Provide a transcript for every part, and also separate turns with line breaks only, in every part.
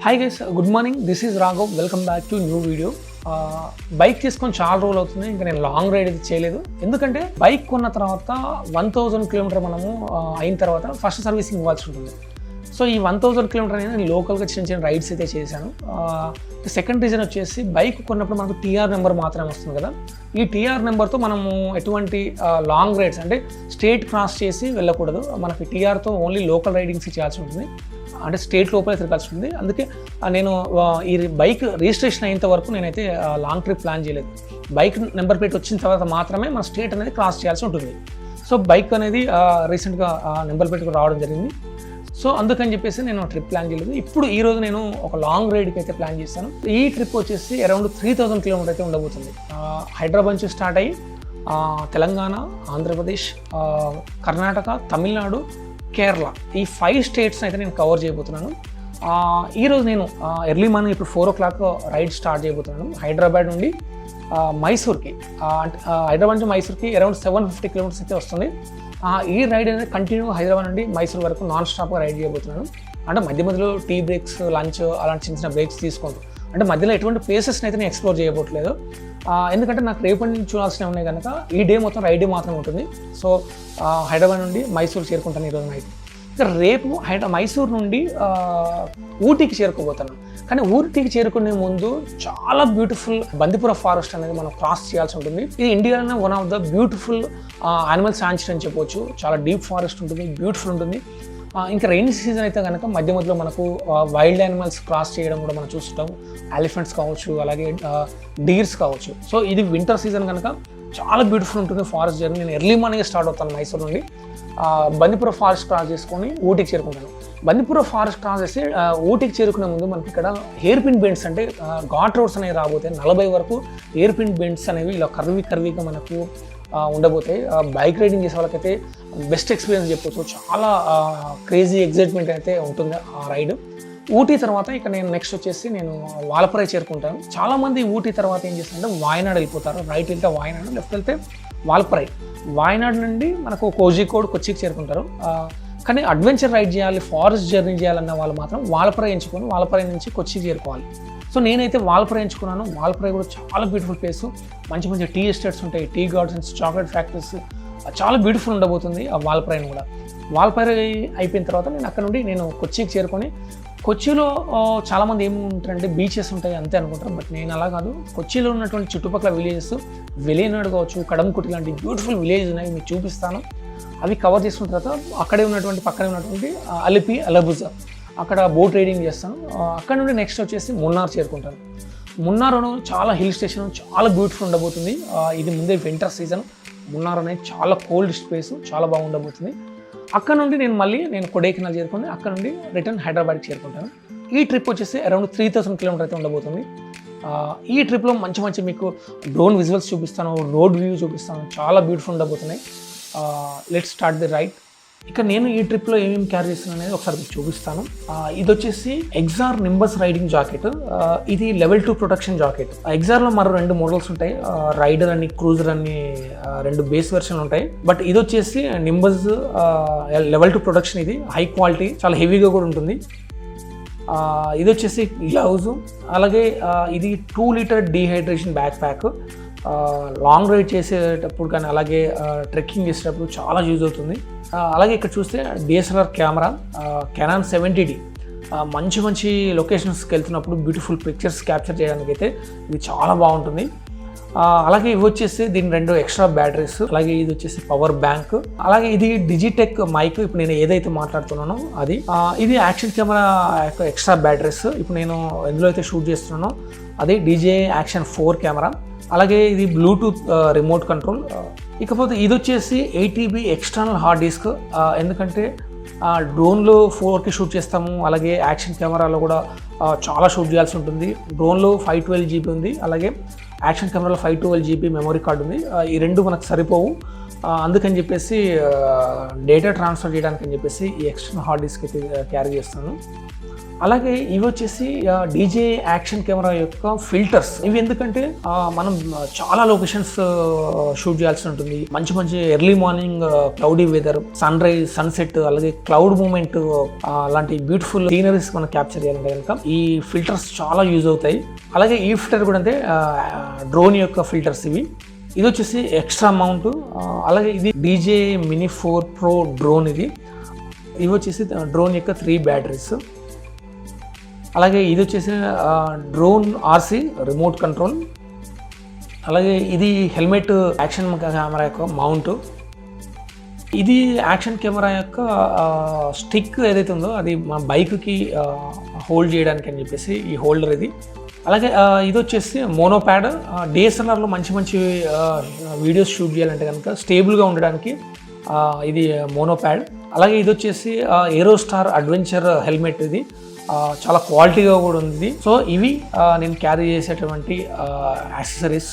Hi guys, good morning. This is Raghav. Welcome back to new video. Bike తీసుకొని చాలా రోజులు అవుతుంది. ఇంకా నేను లాంగ్ రైడ్ అయితే చేయలేదు. ఎందుకంటే బైక్ కొన్న తర్వాత 1000 కిలోమీటర్ మనము అయిన తర్వాత ఫస్ట్ సర్వీసింగ్ ఇవ్వాల్సి ఉంటుంది. సో ఈ 1000 కిలోమీటర్ అనేది నేను లోకల్గా చిన్న చిన్న రైడ్స్ అయితే చేశాను. సెకండ్ రీజన్ వచ్చేసి బైక్ కొన్నప్పుడు మనకు టీఆర్ నెంబర్ మాత్రమే వస్తుంది కదా. ఈ టీఆర్ నెంబర్తో మనము ఎటువంటి లాంగ్ రైడ్స్ అంటే స్టేట్ క్రాస్ చేసి వెళ్ళకూడదు. మనకి టీఆర్తో ఓన్లీ లోకల్ రైడింగ్స్ చేయాల్సి ఉంటుంది, అంటే స్టేట్ లోపలే తిరగాల్సి ఉంటుంది. అందుకే నేను ఈ బైక్ రిజిస్ట్రేషన్ అయినంత వరకు నేనైతే లాంగ్ ట్రిప్ ప్లాన్ చేయలేదు. బైక్ నెంబర్ ప్లేట్ వచ్చిన తర్వాత మాత్రమే మన స్టేట్ అనేది క్రాస్ చేయాల్సి ఉంటుంది. సో బైక్ అనేది రీసెంట్గా నెంబర్ ప్లేట్కి రావడం జరిగింది. సో అందుకని చెప్పేసి నేను ట్రిప్ ప్లాన్ చేయలేదు. ఇప్పుడు ఈరోజు నేను ఒక లాంగ్ రైడ్కి అయితే ప్లాన్ చేస్తాను. ఈ ట్రిప్ వచ్చేసి అరౌండ్ 3000 కిలోమీటర్ అయితే ఉండబోతుంది. హైదరాబాద్ నుంచి స్టార్ట్ అయ్యి తెలంగాణ, ఆంధ్రప్రదేశ్, కర్ణాటక, తమిళనాడు, కేరళ, ఈ 5 స్టేట్స్ని అయితే నేను కవర్ చేయబోతున్నాను. ఈరోజు నేను ఎర్లీ మార్నింగ్ ఇప్పుడు 4 o'clock రైడ్ స్టార్ట్ చేయబోతున్నాను. హైదరాబాద్ నుండి మైసూర్కి, హైదరాబాద్ నుంచి మైసూర్కి అరౌండ్ 750 కిలోమీటర్స్ అయితే వస్తుంది. ఈ రైడ్ అనేది కంటిన్యూ హైదరాబాద్ నుండి మైసూర్ వరకు నాన్ స్టాప్గా రైడ్ చేయబోతున్నాను. అంటే మధ్య మధ్యలో టీ బ్రేక్స్, లంచ్ అలాంటి చిన్న చిన్న బ్రేక్స్ తీసుకుంటూ, అంటే మధ్యలో ఎటువంటి ప్లేసెస్ని అయితే నేను ఎక్స్ప్లోర్ చేయబోట్లేదు. ఎందుకంటే నాకు రేపటి నుంచి చూడాల్సినవి ఉన్నాయి కనుక ఈ డే మొత్తం రైడ్ మాత్రం ఉంటుంది. సో హైదరాబాద్ నుండి మైసూర్ చేరుకుంటాను ఈరోజు నైట్. ఇక రేపు మైసూర్ నుండి ఊటీకి చేరుకోబోతాను. కానీ ఊటీకి చేరుకునే ముందు చాలా బ్యూటిఫుల్ బందిపుర ఫారెస్ట్ అనేది మనం క్రాస్ చేయాల్సి ఉంటుంది. ఇది ఇండియాలోనే one of the beautiful animal sanctuary అని చెప్పవచ్చు. చాలా డీప్ ఫారెస్ట్ ఉంటుంది, బ్యూటిఫుల్ ఉంటుంది. ఇంకా రైనీ సీజన్ అయితే కనుక మధ్య మధ్యలో మనకు వైల్డ్ యానిమల్స్ క్రాస్ చేయడం కూడా మనం చూస్తుంటాం. ఎలిఫెంట్స్ కావచ్చు, అలాగే డీర్స్ కావచ్చు. సో ఇది వింటర్ సీజన్ కనుక చాలా బ్యూటిఫుల్ ఉంటుంది ఫారెస్ట్ జర్నీ. నేను ఎర్లీ మార్నింగ్ స్టార్ట్ అవుతాను మైసూర్ నుండి. బందిపుర ఫారెస్ట్ క్రాస్ చేసుకొని ఊటీకి చేరుకుంటాను. బందిపుర ఫారెస్ట్ క్రాస్ చేసి ఊటీకి చేరుకునే ముందు మనకి ఇక్కడ హెయిర్ పిన్ బెండ్స్, అంటే ఘాట్ రోడ్స్ అనేవి రాబోతాయి. 40 వరకు హెయిర్ పిన్ బెండ్స్ అనేవి ఇలా కర్వీగా మనకు ఉండబోతాయి. బైక్ రైడింగ్ చేసే వాళ్ళకైతే బెస్ట్ ఎక్స్పీరియన్స్ చెప్పొచ్చు. చాలా క్రేజీ ఎగ్జైట్మెంట్ అయితే ఉంటుంది ఆ రైడ్. ఊటీ తర్వాత ఇక నేను నెక్స్ట్ వచ్చేసి నేను వాల్పరై చేరుకుంటాను. చాలామంది ఊటీ తర్వాత ఏం చేస్తారంటే వాయనాడ్ వెళ్ళిపోతారు. రైట్ వెళ్తే వాయనాడ్, లెఫ్ట్ వెళ్తే వాల్పరై. వాయనాడ్ నుండి మనకు కోజికోడ్, కొచ్చికి చేరుకుంటారు. కానీ అడ్వెంచర్ రైడ్ చేయాలి, ఫారెస్ట్ జర్నీ చేయాలన్న వాళ్ళు మాత్రం వాల్పరై ఎంచుకొని వాల్పరై నుంచి కొచ్చికి చేరుకోవాలి. సో నేనైతే వాల్పరై ఎంచుకున్నాను. వాల్పరై కూడా చాలా బ్యూటిఫుల్ ప్లేస్. మంచి మంచి టీ ఎస్టేట్స్ ఉంటాయి, టీ గార్డెన్స్, చాక్లెట్ ఫ్యాక్టరీస్, చాలా బ్యూటిఫుల్ ఉండబోతుంది ఆ వాల్పరైని కూడా. వాల్పరై అయిపోయిన తర్వాత నేను అక్కడ నుండి నేను కొచ్చికి చేరుకొని, కొచ్చిలో చాలామంది ఏముంటారంటే బీచెస్ ఉంటాయి అంతే అనుకుంటారు. బట్ నేను అలా కాదు. కొచ్చిలో ఉన్నటువంటి చుట్టుపక్కల విలేజెస్, వెలినాడు కావచ్చు, కడంకుటి లాంటి బ్యూటిఫుల్ విలేజ్ ఉన్నాయి, మీకు చూపిస్తాను. అవి కవర్ చేసుకున్న తర్వాత అక్కడే ఉన్నటువంటి పక్కనే ఉన్నటువంటి అలిపి, అలబుజ, అక్కడ బోట్ రైడింగ్ చేస్తాను. అక్కడ నుండి నెక్స్ట్ వచ్చేసి మున్నార్ చేరుకుంటాను. మున్నార్ చాలా హిల్ స్టేషన్, చాలా బ్యూటిఫుల్ ఉండబోతుంది. ఇది ముందే వింటర్ సీజన్. మున్నార్ అనేది చాలా కోల్డ్ స్పేస్, చాలా బాగుండబోతుంది. అక్కడ నుండి నేను కొడైకెనాల్ చేరుకుని అక్కడ నుండి రిటర్న్ హైదరాబాద్కి చేరుకుంటాను. ఈ ట్రిప్ వచ్చేసి అరౌండ్ 3000 కిలోమీటర్ అయితే ఉండబోతుంది. ఈ ట్రిప్లో మంచి మీకు డ్రోన్ విజువల్స్ చూపిస్తాను, రోడ్ వ్యూ చూపిస్తాను, చాలా బ్యూటిఫుల్ ఉండబోతున్నాయి. Let's start the ride. ఇక నేను ఈ ట్రిప్లో ఏమేమి క్యారీ చేస్తున్నాను అనేది ఒకసారి మీకు చూపిస్తాను. ఇది వచ్చేసి ఎగ్జార్ నింబస్ రైడింగ్ జాకెట్. ఇది లెవెల్ 2 ప్రొటెక్షన్ జాకెట్. ఎగ్జార్లో మరో 2 మోడల్స్ ఉంటాయి, రైడర్ అని, క్రూజర్ అని 2 బేస్ వెర్షన్లు ఉంటాయి. బట్ ఇది వచ్చేసి నింబస్ లెవెల్ 2 ప్రొటెక్షన్. ఇది హై క్వాలిటీ, చాలా హెవీగా కూడా ఉంటుంది. ఇది వచ్చేసి గ్లౌజ్. అలాగే ఇది 2 litre dehydration backpack. Long ride చేసేటప్పుడు కానీ అలాగే ట్రెక్కింగ్ చేసేటప్పుడు చాలా యూజ్ అవుతుంది. అలాగే ఇక్కడ చూస్తే డిఎస్ఎల్ఆర్ కెమెరా, కెనాన్ 70D. మంచి లొకేషన్స్కి వెళ్తున్నప్పుడు బ్యూటిఫుల్ పిక్చర్స్ క్యాప్చర్ చేయడానికి అయితే ఇది చాలా బాగుంటుంది. అలాగే ఇవి వచ్చేసి దీని 2 ఎక్స్ట్రా బ్యాటరీస్. అలాగే ఇది వచ్చేసి పవర్ బ్యాంక్. అలాగే ఇది డిజిటెక్ మైక్, ఇప్పుడు నేను ఏదైతే మాట్లాడుతున్నానో అది. ఇది యాక్షన్ కెమెరా యొక్క ఎక్స్ట్రా బ్యాటరీస్. ఇప్పుడు నేను ఎందులో అయితే షూట్ చేస్తున్నానో అది DJI Action 4 కెమెరా. అలాగే ఇది బ్లూటూత్ రిమోట్ కంట్రోల్. ఇకపోతే ఇది వచ్చేసి 8TB ఎక్స్టర్నల్ హార్డ్ డిస్క్. ఎందుకంటే డ్రోన్లో 4K షూట్ చేస్తాము, అలాగే యాక్షన్ కెమెరాలో కూడా చాలా షూట్ చేయాల్సి ఉంటుంది. డ్రోన్లో 512 GB ఉంది, అలాగే యాక్షన్ కెమెరాలో 512 GB మెమరీ కార్డు ఉంది. ఈ రెండు మనకు సరిపోవు, అందుకని చెప్పేసి డేటా ట్రాన్స్ఫర్ చేయడానికి అని చెప్పేసి ఈ ఎక్స్టర్నల్ హార్డ్ డిస్క్ అయితే క్యారీ చేస్తాను. అలాగే ఇవి వచ్చేసి డీజే యాక్షన్ కెమెరా యొక్క ఫిల్టర్స్. ఇవి ఎందుకంటే మనం చాలా లొకేషన్స్ షూట్ చేయాల్సి ఉంటుంది. మంచి మంచి early morning cloudy weather, sunrise, sunset, అలాగే క్లౌడ్ మూమెంట్ అలాంటి బ్యూటిఫుల్ సీనరీస్ మనం క్యాప్చర్ చేయాలంటే కనుక ఈ ఫిల్టర్స్ చాలా యూజ్ అవుతాయి. అలాగే ఈ ఫిల్టర్ కూడా అంటే డ్రోన్ యొక్క ఫిల్టర్స్ ఇవి. ఇది వచ్చేసి ఎక్స్ట్రా మౌంట్. అలాగే ఇది డీజే మినీ 4 Pro డ్రోన్. ఇవి వచ్చేసి డ్రోన్ యొక్క 3 బ్యాటరీస్. అలాగే ఇది వచ్చేసి డ్రోన్ RC రిమోట్ కంట్రోల్. అలాగే ఇది హెల్మెట్ యాక్షన్ కెమెరా యొక్క మౌంట్. ఇది యాక్షన్ కెమెరా యొక్క స్టిక్ ఏదైతే ఉందో అది మా బైక్కి హోల్డ్ చేయడానికి అని చెప్పేసి ఈ హోల్డర్ ఇది. అలాగే ఇది వచ్చేసి మోనోప్యాడ్. DSLRలో మంచి మంచి వీడియోస్ షూట్ చేయాలంటే కనుక స్టేబుల్గా ఉండడానికి ఇది మోనోప్యాడ్. అలాగే ఇది వచ్చేసి ఏరోస్టార్ అడ్వెంచర్ హెల్మెట్. ఇది చాలా క్వాలిటీగా కూడా ఉంది. సో ఇవి నేను క్యారీ చేసేటువంటి accessories.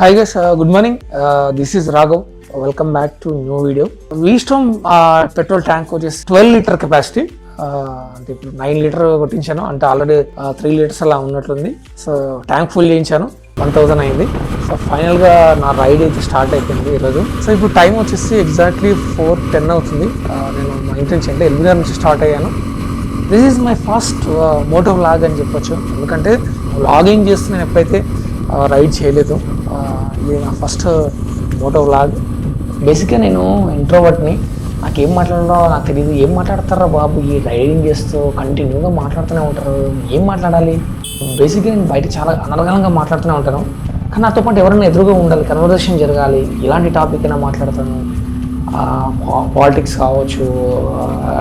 Hi guys, good morning. This is Raghav. Welcome back to new video. Wisdom petrol tank వచ్చేసి 12 లీటర్ కెపాసిటీ. అంటే ఇప్పుడు 9 లీటర్ కొట్టించాను, అంటే ఆల్రెడీ 3 లీటర్స్ అలా ఉన్నట్లుంది. సో ట్యాంక్ ఫుల్ చేయించాను, 1000 అయింది. సో ఫైనల్గా నా రైడ్ అయితే స్టార్ట్ అయిపోయింది ఈరోజు. సో ఇప్పుడు టైం వచ్చేసి ఎగ్జాక్ట్లీ 4:10 అవుతుంది. నేను మా ఇంటి నుంచి అంటే ఎల్బీనగర్ నుంచి స్టార్ట్ అయ్యాను. This is my first moto vlog అని చెప్పొచ్చు, ఎందుకంటే వ్లాగింగ్ చేస్తూ నేను ఎప్పుడైతే రైడ్ చేయలేదు. ఇది నా ఫస్ట్ మోటో వ్లాగ్. బేసిక్గా నేను ఇంట్రోవర్ట్ని, నాకేం మాట్లాడాలో నాకు తెలియదు. ఏం మాట్లాడతారా బాబు, ఈ రైడింగ్ చేస్తూ కంటిన్యూగా మాట్లాడుతూనే ఉంటారు, ఏం మాట్లాడాలి. బేసిక్గా నేను బయట చాలా అనర్గళంగా మాట్లాడుతూనే ఉంటాను, కానీ నాతో పాటు ఎవరైనా ఎదురుగా ఉండాలి, కన్వర్జేషన్ జరగాలి. ఇలాంటి టాపిక్ అయినా మాట్లాడతాను. పాలిటిక్స్ కావచ్చు,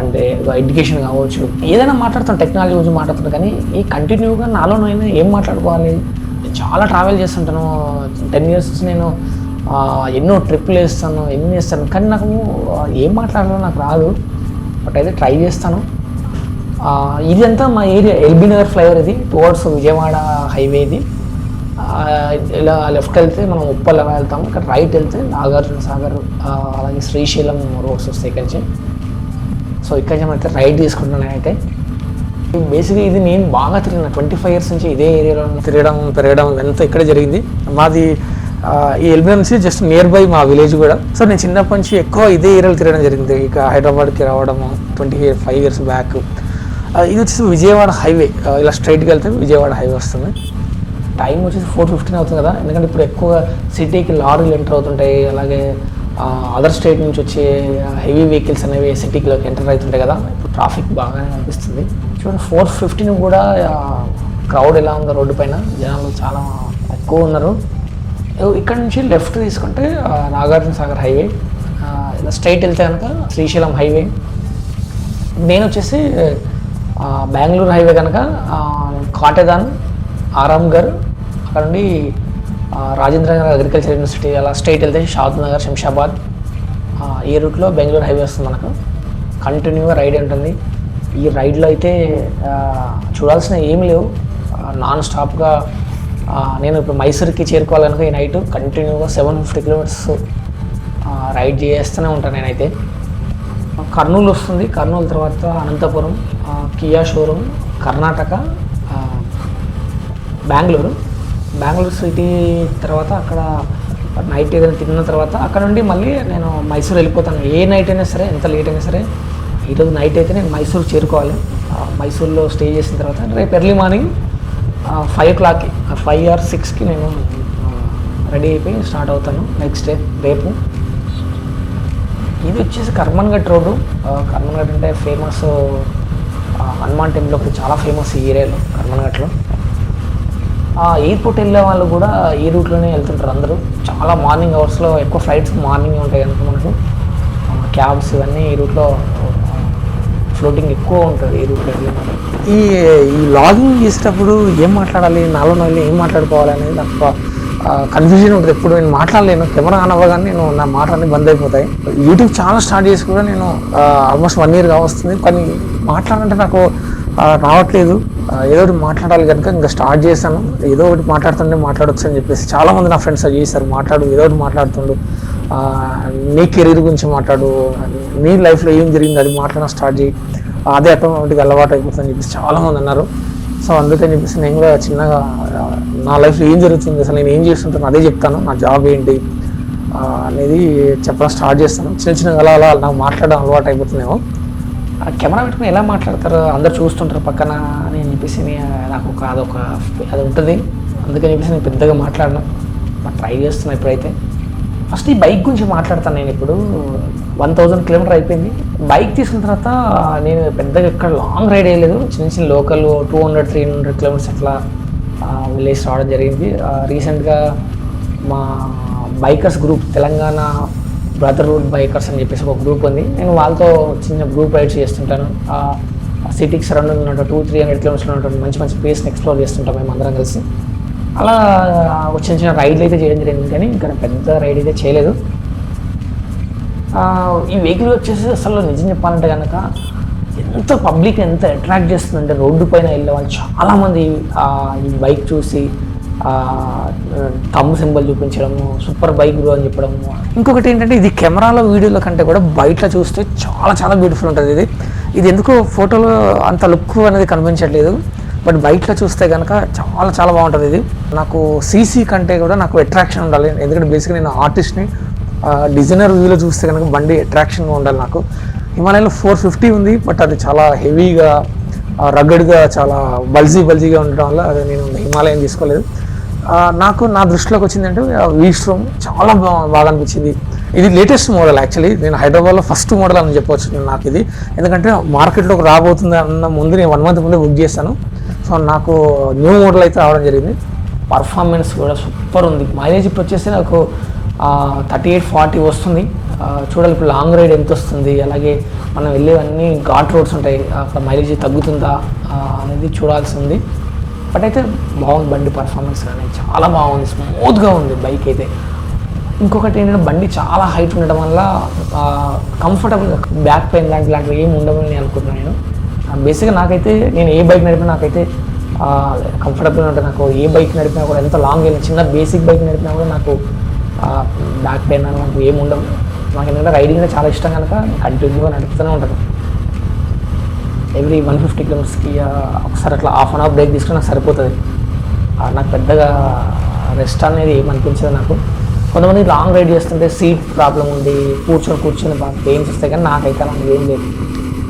అంటే ఎడ్యుకేషన్ కావచ్చు, ఏదైనా మాట్లాడతాను, టెక్నాలజీ గురించి మాట్లాడుతాను. కానీ ఈ కంటిన్యూగా నాలోనైనా ఏం మాట్లాడుకోవాలి. చాలా ట్రావెల్ చేస్తుంటాను, 10 years నేను ఎన్నో ట్రిప్లు వేస్తాను, ఎన్ని వేస్తాను, కానీ నాకు ఏం మాట్లాడాలో నాకు రాదు. బట్ అయితే ట్రై చేస్తాను. ఇదంతా మా ఏరియా ఎల్బీనగర్ ఫ్లైఓవర్. ఇది టువర్డ్స్ విజయవాడ హైవే. ఇది ఇలా లెఫ్ట్ వెళ్తే మనం ఉప్పల్ వెళ్తాము, ఇక్కడ రైట్ వెళ్తే నాగార్జున సాగర్ అలాగే శ్రీశైలం రోడ్స్ వస్తాయి ఇక్కడి నుంచి. సో ఇక్కడి నుంచి అయితే రైడ్ తీసుకుంటున్నాను. అయితే బేసిక్గా ఇది నేను బాగా తిరిగిన 25 years నుంచి ఇదే ఏరియాలో తిరగడం పెరగడం అంతా ఇక్కడే జరిగింది. మాది ఈ ఎల్బీనగర్ నుంచి జస్ట్ నియర్ బై మా విలేజ్ కూడా. సో నేను చిన్నప్పటి నుంచి ఎక్కువ ఇదే ఏరియాలో తిరగడం జరిగింది. ఇక హైదరాబాద్కి రావడము 25 years బ్యాక్. ఇది వచ్చేసి విజయవాడ హైవే. ఇలా స్ట్రైట్కి వెళ్తే విజయవాడ హైవే వస్తుంది. టైం వచ్చేసి 4:15 అవుతుంది కదా, ఎందుకంటే ఇప్పుడు ఎక్కువ సిటీకి లారీలు ఎంటర్ అవుతుంటాయి. అలాగే అదర్ స్టేట్ నుంచి వచ్చే హెవీ వెహికల్స్ అనేవి సిటీలోకి ఎంటర్ అవుతుంటాయి కదా. ఇప్పుడు ట్రాఫిక్ బాగానే అనిపిస్తుంది. చూడండి 4:15 కూడా క్రౌడ్ ఎలా ఉందో రోడ్డు పైన, జనాలు చాలా ఎక్కువ ఉన్నారు. ఇక్కడ నుంచి లెఫ్ట్ తీసుకుంటే నాగార్జున సాగర్ హైవే, ఇలా స్ట్రైట్ వెళ్తే కనుక శ్రీశైలం హైవే. నేను వచ్చేసి బెంగళూరు హైవే కనుక కాటేదాన్, ఆరాంఘర్, అక్కడ నుండి రాజేంద్ర నగర్ అగ్రికల్చర్ యూనివర్సిటీ అలా స్ట్రైట్ వెళ్తే షాద్ నగర్, శంషాబాద్, ఈ రూట్లో బెంగళూరు హైవే వస్తుంది మనకు. కంటిన్యూగా రైడ్ ఉంటుంది. ఈ రైడ్లో అయితే చూడాల్సిన ఏమి లేవు, నాన్ స్టాప్గా నేను ఇప్పుడు మైసూర్కి చేరుకోవాలనుకో ఈ నైట్ కంటిన్యూగా 750 కిలోమీటర్స్ రైడ్ చేస్తూనే ఉంటాను నేనైతే. కర్నూలు వస్తుంది, కర్నూలు తర్వాత Anantapuram, Kia showroom, Karnataka, Bengaluru city తర్వాత అక్కడ నైట్ ఏదైనా తిన్న తర్వాత అక్కడ నుండి మళ్ళీ నేను మైసూర్ వెళ్ళిపోతాను. ఏ నైట్ అయినా సరే, ఎంత లేట్ అయినా సరే. ఈరోజు నైట్ అయితే నేను మైసూర్ చేరుకోవాలి. మైసూర్లో స్టే చేసిన తర్వాత రేపు ఎర్లీ మార్నింగ్ 5 o'clockకి 5 or 6కి నేను రెడీ అయిపోయి స్టార్ట్ అవుతాను నెక్స్ట్ డే రేపు. ఇది వచ్చేసి కర్మన్ఘట్ రోడ్డు. కర్మన్ఘట్ అంటే ఫేమస్ హనుమాన్ టెంపుల్ ఒకటి చాలా ఫేమస్ ఈ ఏరియాలో కర్మన్ఘట్లో. ఎయిర్పోర్ట్ వెళ్ళే వాళ్ళు కూడా ఈ రూట్లోనే వెళ్తుంటారు అందరూ. చాలా మార్నింగ్ అవర్స్లో ఎక్కువ ఫ్లైట్స్ మార్నింగ్ ఉంటాయి కనుక మనకు క్యాబ్స్ ఇవన్నీ ఈ రూట్లో ఫ్లోటింగ్ ఎక్కువ ఉంటుంది ఈ రూట్లో వెళ్ళి. ఈ లాగింగ్ చేసేటప్పుడు ఏం మాట్లాడాలి, నాలో ఏం మాట్లాడుకోవాలి అనేది నాకు కన్ఫ్యూజన్ ఉంటుంది. ఎప్పుడు నేను మాట్లాడలేను, కెమెరా ఆన్ అవ్వగానే నేను నా మాటలన్నీ బంద్ అయిపోతాయి. యూట్యూబ్ ఛానల్ స్టార్ట్ చేసి కూడా నేను ఆల్మోస్ట్ 1 year వస్తుంది, కానీ మాట్లాడాలంటే నాకు రావట్లేదు. ఏదో ఒకటి మాట్లాడాలి కనుక ఇంకా స్టార్ట్ చేశాను. ఏదో ఒకటి మాట్లాడొచ్చు అని చెప్పేసి చాలామంది నా ఫ్రెండ్స్ అది చేశారు. ఏదో ఒకటి మాట్లాడుతుండు, నీ కెరీర్ గురించి మాట్లాడు, నీ లైఫ్లో ఏం జరిగింది అది మాట్లాడడం స్టార్ట్ చేయి, అదే ఆటోమేటిక్గా అలవాటు అయిపోతుందని చెప్పేసి చాలామంది అన్నారు. సో అందుకని చెప్పేసి నేను కూడా చిన్నగా నా లైఫ్లో ఏం జరుగుతుంది, అసలు నేను ఏం చేస్తుంటాను అదే చెప్తాను, నా జాబ్ ఏంటి అనేది చెప్పడం స్టార్ట్ చేస్తాను. చిన్నగా అలా నాకు మాట్లాడడం అలవాటు అయిపోతుందేమో. కెమెరా పెట్టుకుని ఎలా మాట్లాడతారు, అందరు చూస్తుంటారు పక్కన అని చెప్పేసి నాకు అది ఉంటుంది. అందుకని చెప్పేసి నేను పెద్దగా మాట్లాడను, ట్రై చేస్తున్నాను ఇప్పుడైతే. ఫస్ట్ ఈ బైక్ గురించి మాట్లాడతాను. నేను ఇప్పుడు 1000 kilometers అయిపోయింది. బైక్ తీసుకున్న తర్వాత నేను పెద్దగా ఎక్కడ లాంగ్ రైడ్ వేయలేదు. చిన్న లోకల్ 200-300 kilometers అట్లా వెళ్ళేసి రావడం జరిగింది. రీసెంట్గా మా bikers group, Telangana brotherhood bikers అని చెప్పేసి ఒక గ్రూప్ ఉంది. నేను వాళ్ళతో చిన్న గ్రూప్ రైడ్స్ చేస్తుంటాను. సిటీకి సరౌండింగ్ ఉన్నట్టు 200-300 kilometers ఉన్నటువంటి మంచి ప్లేస్ని ఎక్స్ప్లోర్ చేస్తుంటాం మేము అందరం కలిసి. అలా చిన్న రైడ్లు అయితే చేయడం జరిగింది, కానీ ఇంకా పెద్ద రైడ్ అయితే చేయలేదు. ఈ వెహికల్ వచ్చేసి అసలు నిజం చెప్పాలంటే కనుక ఎంత పబ్లిక్ ఎంత అట్రాక్ట్ చేస్తుందంటే, రోడ్డు పైన వెళ్ళే వాళ్ళు చాలామంది ఈ బైక్ చూసి థంబ్ సింబల్ చూపించడము, సూపర్ బైక్ అని చెప్పడము. ఇంకొకటి ఏంటంటే, ఇది కెమెరాలో వీడియోల కంటే కూడా బయట చూస్తే చాలా బ్యూటిఫుల్ ఉంటుంది. ఇది ఎందుకో ఫోటోలో అంత లుక్ అనేది కనిపించట్లేదు, బట్ బయటలో చూస్తే కనుక చాలా బాగుంటుంది. ఇది నాకు సీసీ కంటే కూడా నాకు అట్రాక్షన్ ఉండాలి, ఎందుకంటే బేసిక్గా నేను ఆర్టిస్ట్ని. డిజైనర్ వ్యూలో చూస్తే కనుక బండి అట్రాక్షన్గా ఉండాలి నాకు. హిమాలయన్లో 450 ఉంది, బట్ అది చాలా హెవీగా రగ్గడ్గా చాలా బల్జీగా ఉండడం వల్ల అది నేను హిమాలయన్ తీసుకోలేదు. నాకు నా దృష్టిలోకి వచ్చిందంటే V-Strom చాలా బాగా అనిపించింది. ఇది లేటెస్ట్ మోడల్ యాక్చువల్లీ. నేను హైదరాబాద్లో ఫస్ట్ మోడల్ అని చెప్పవచ్చు నాకు ఇది, ఎందుకంటే మార్కెట్లోకి రాబోతుంది అన్న ముందు నేను 1 month ముందే బుక్ చేశాను. సో నాకు న్యూ మోడల్ అయితే రావడం జరిగింది. పర్ఫార్మెన్స్ కూడా సూపర్ ఉంది. మైలేజ్ ఇప్పుడు వచ్చేసి నాకు 38-40 వస్తుంది. చూడాలి ఇప్పుడు లాంగ్ రైడ్ ఎంత వస్తుంది, అలాగే మనం వెళ్ళేవన్నీ ఘాట్ రోడ్స్ ఉంటాయి, అక్కడ మైలేజ్ తగ్గుతుందా అనేది చూడాల్సి ఉంది. బట్ అయితే బాగుంది బండి, పర్ఫార్మెన్స్ కానీ చాలా బాగుంది, స్మూత్గా ఉంది బైక్ అయితే. ఇంకొకటి ఏంటంటే, బండి చాలా హైట్ ఉండడం వల్ల కంఫర్టబుల్గా బ్యాక్ పెయిన్ లాంటివి ఏమి ఉండవని నేను అనుకుంటున్నాను. నేను బేసిక్గా నాకైతే నేను ఏ బైక్ నడిపినా నాకైతే కంఫర్టబుల్గా ఉంటుంది. నాకు ఏ బైక్ నడిపినా కూడా, ఎంత లాంగ్ వెళ్ళిన చిన్న బేసిక్ బైక్ నడిపినా కూడా నాకు బ్యాక్ పెయిన్ అని నాకు ఏమి ఉండవు. నాకు ఎందుకంటే రైడింగ్ అంటే చాలా ఇష్టం కనుక కంటిన్యూగా నడుపుతూనే ఉంటాను. ఎవ్రీ 150 kilometersకి ఒకసారి అట్లా హాఫ్ అన్ అవర్ బ్రేక్ తీసుకుని నాకు సరిపోతుంది. నాకు పెద్దగా రెస్ట్ అనేది ఏమనిపించదు నాకు. కొంతమంది లాంగ్ రైడ్ చేస్తుంటే సీట్ ప్రాబ్లం ఉంది, కూర్చొని బాగా పెయిన్స్ వస్తాయి, కానీ నాకైతే నాకు ఏం లేదు,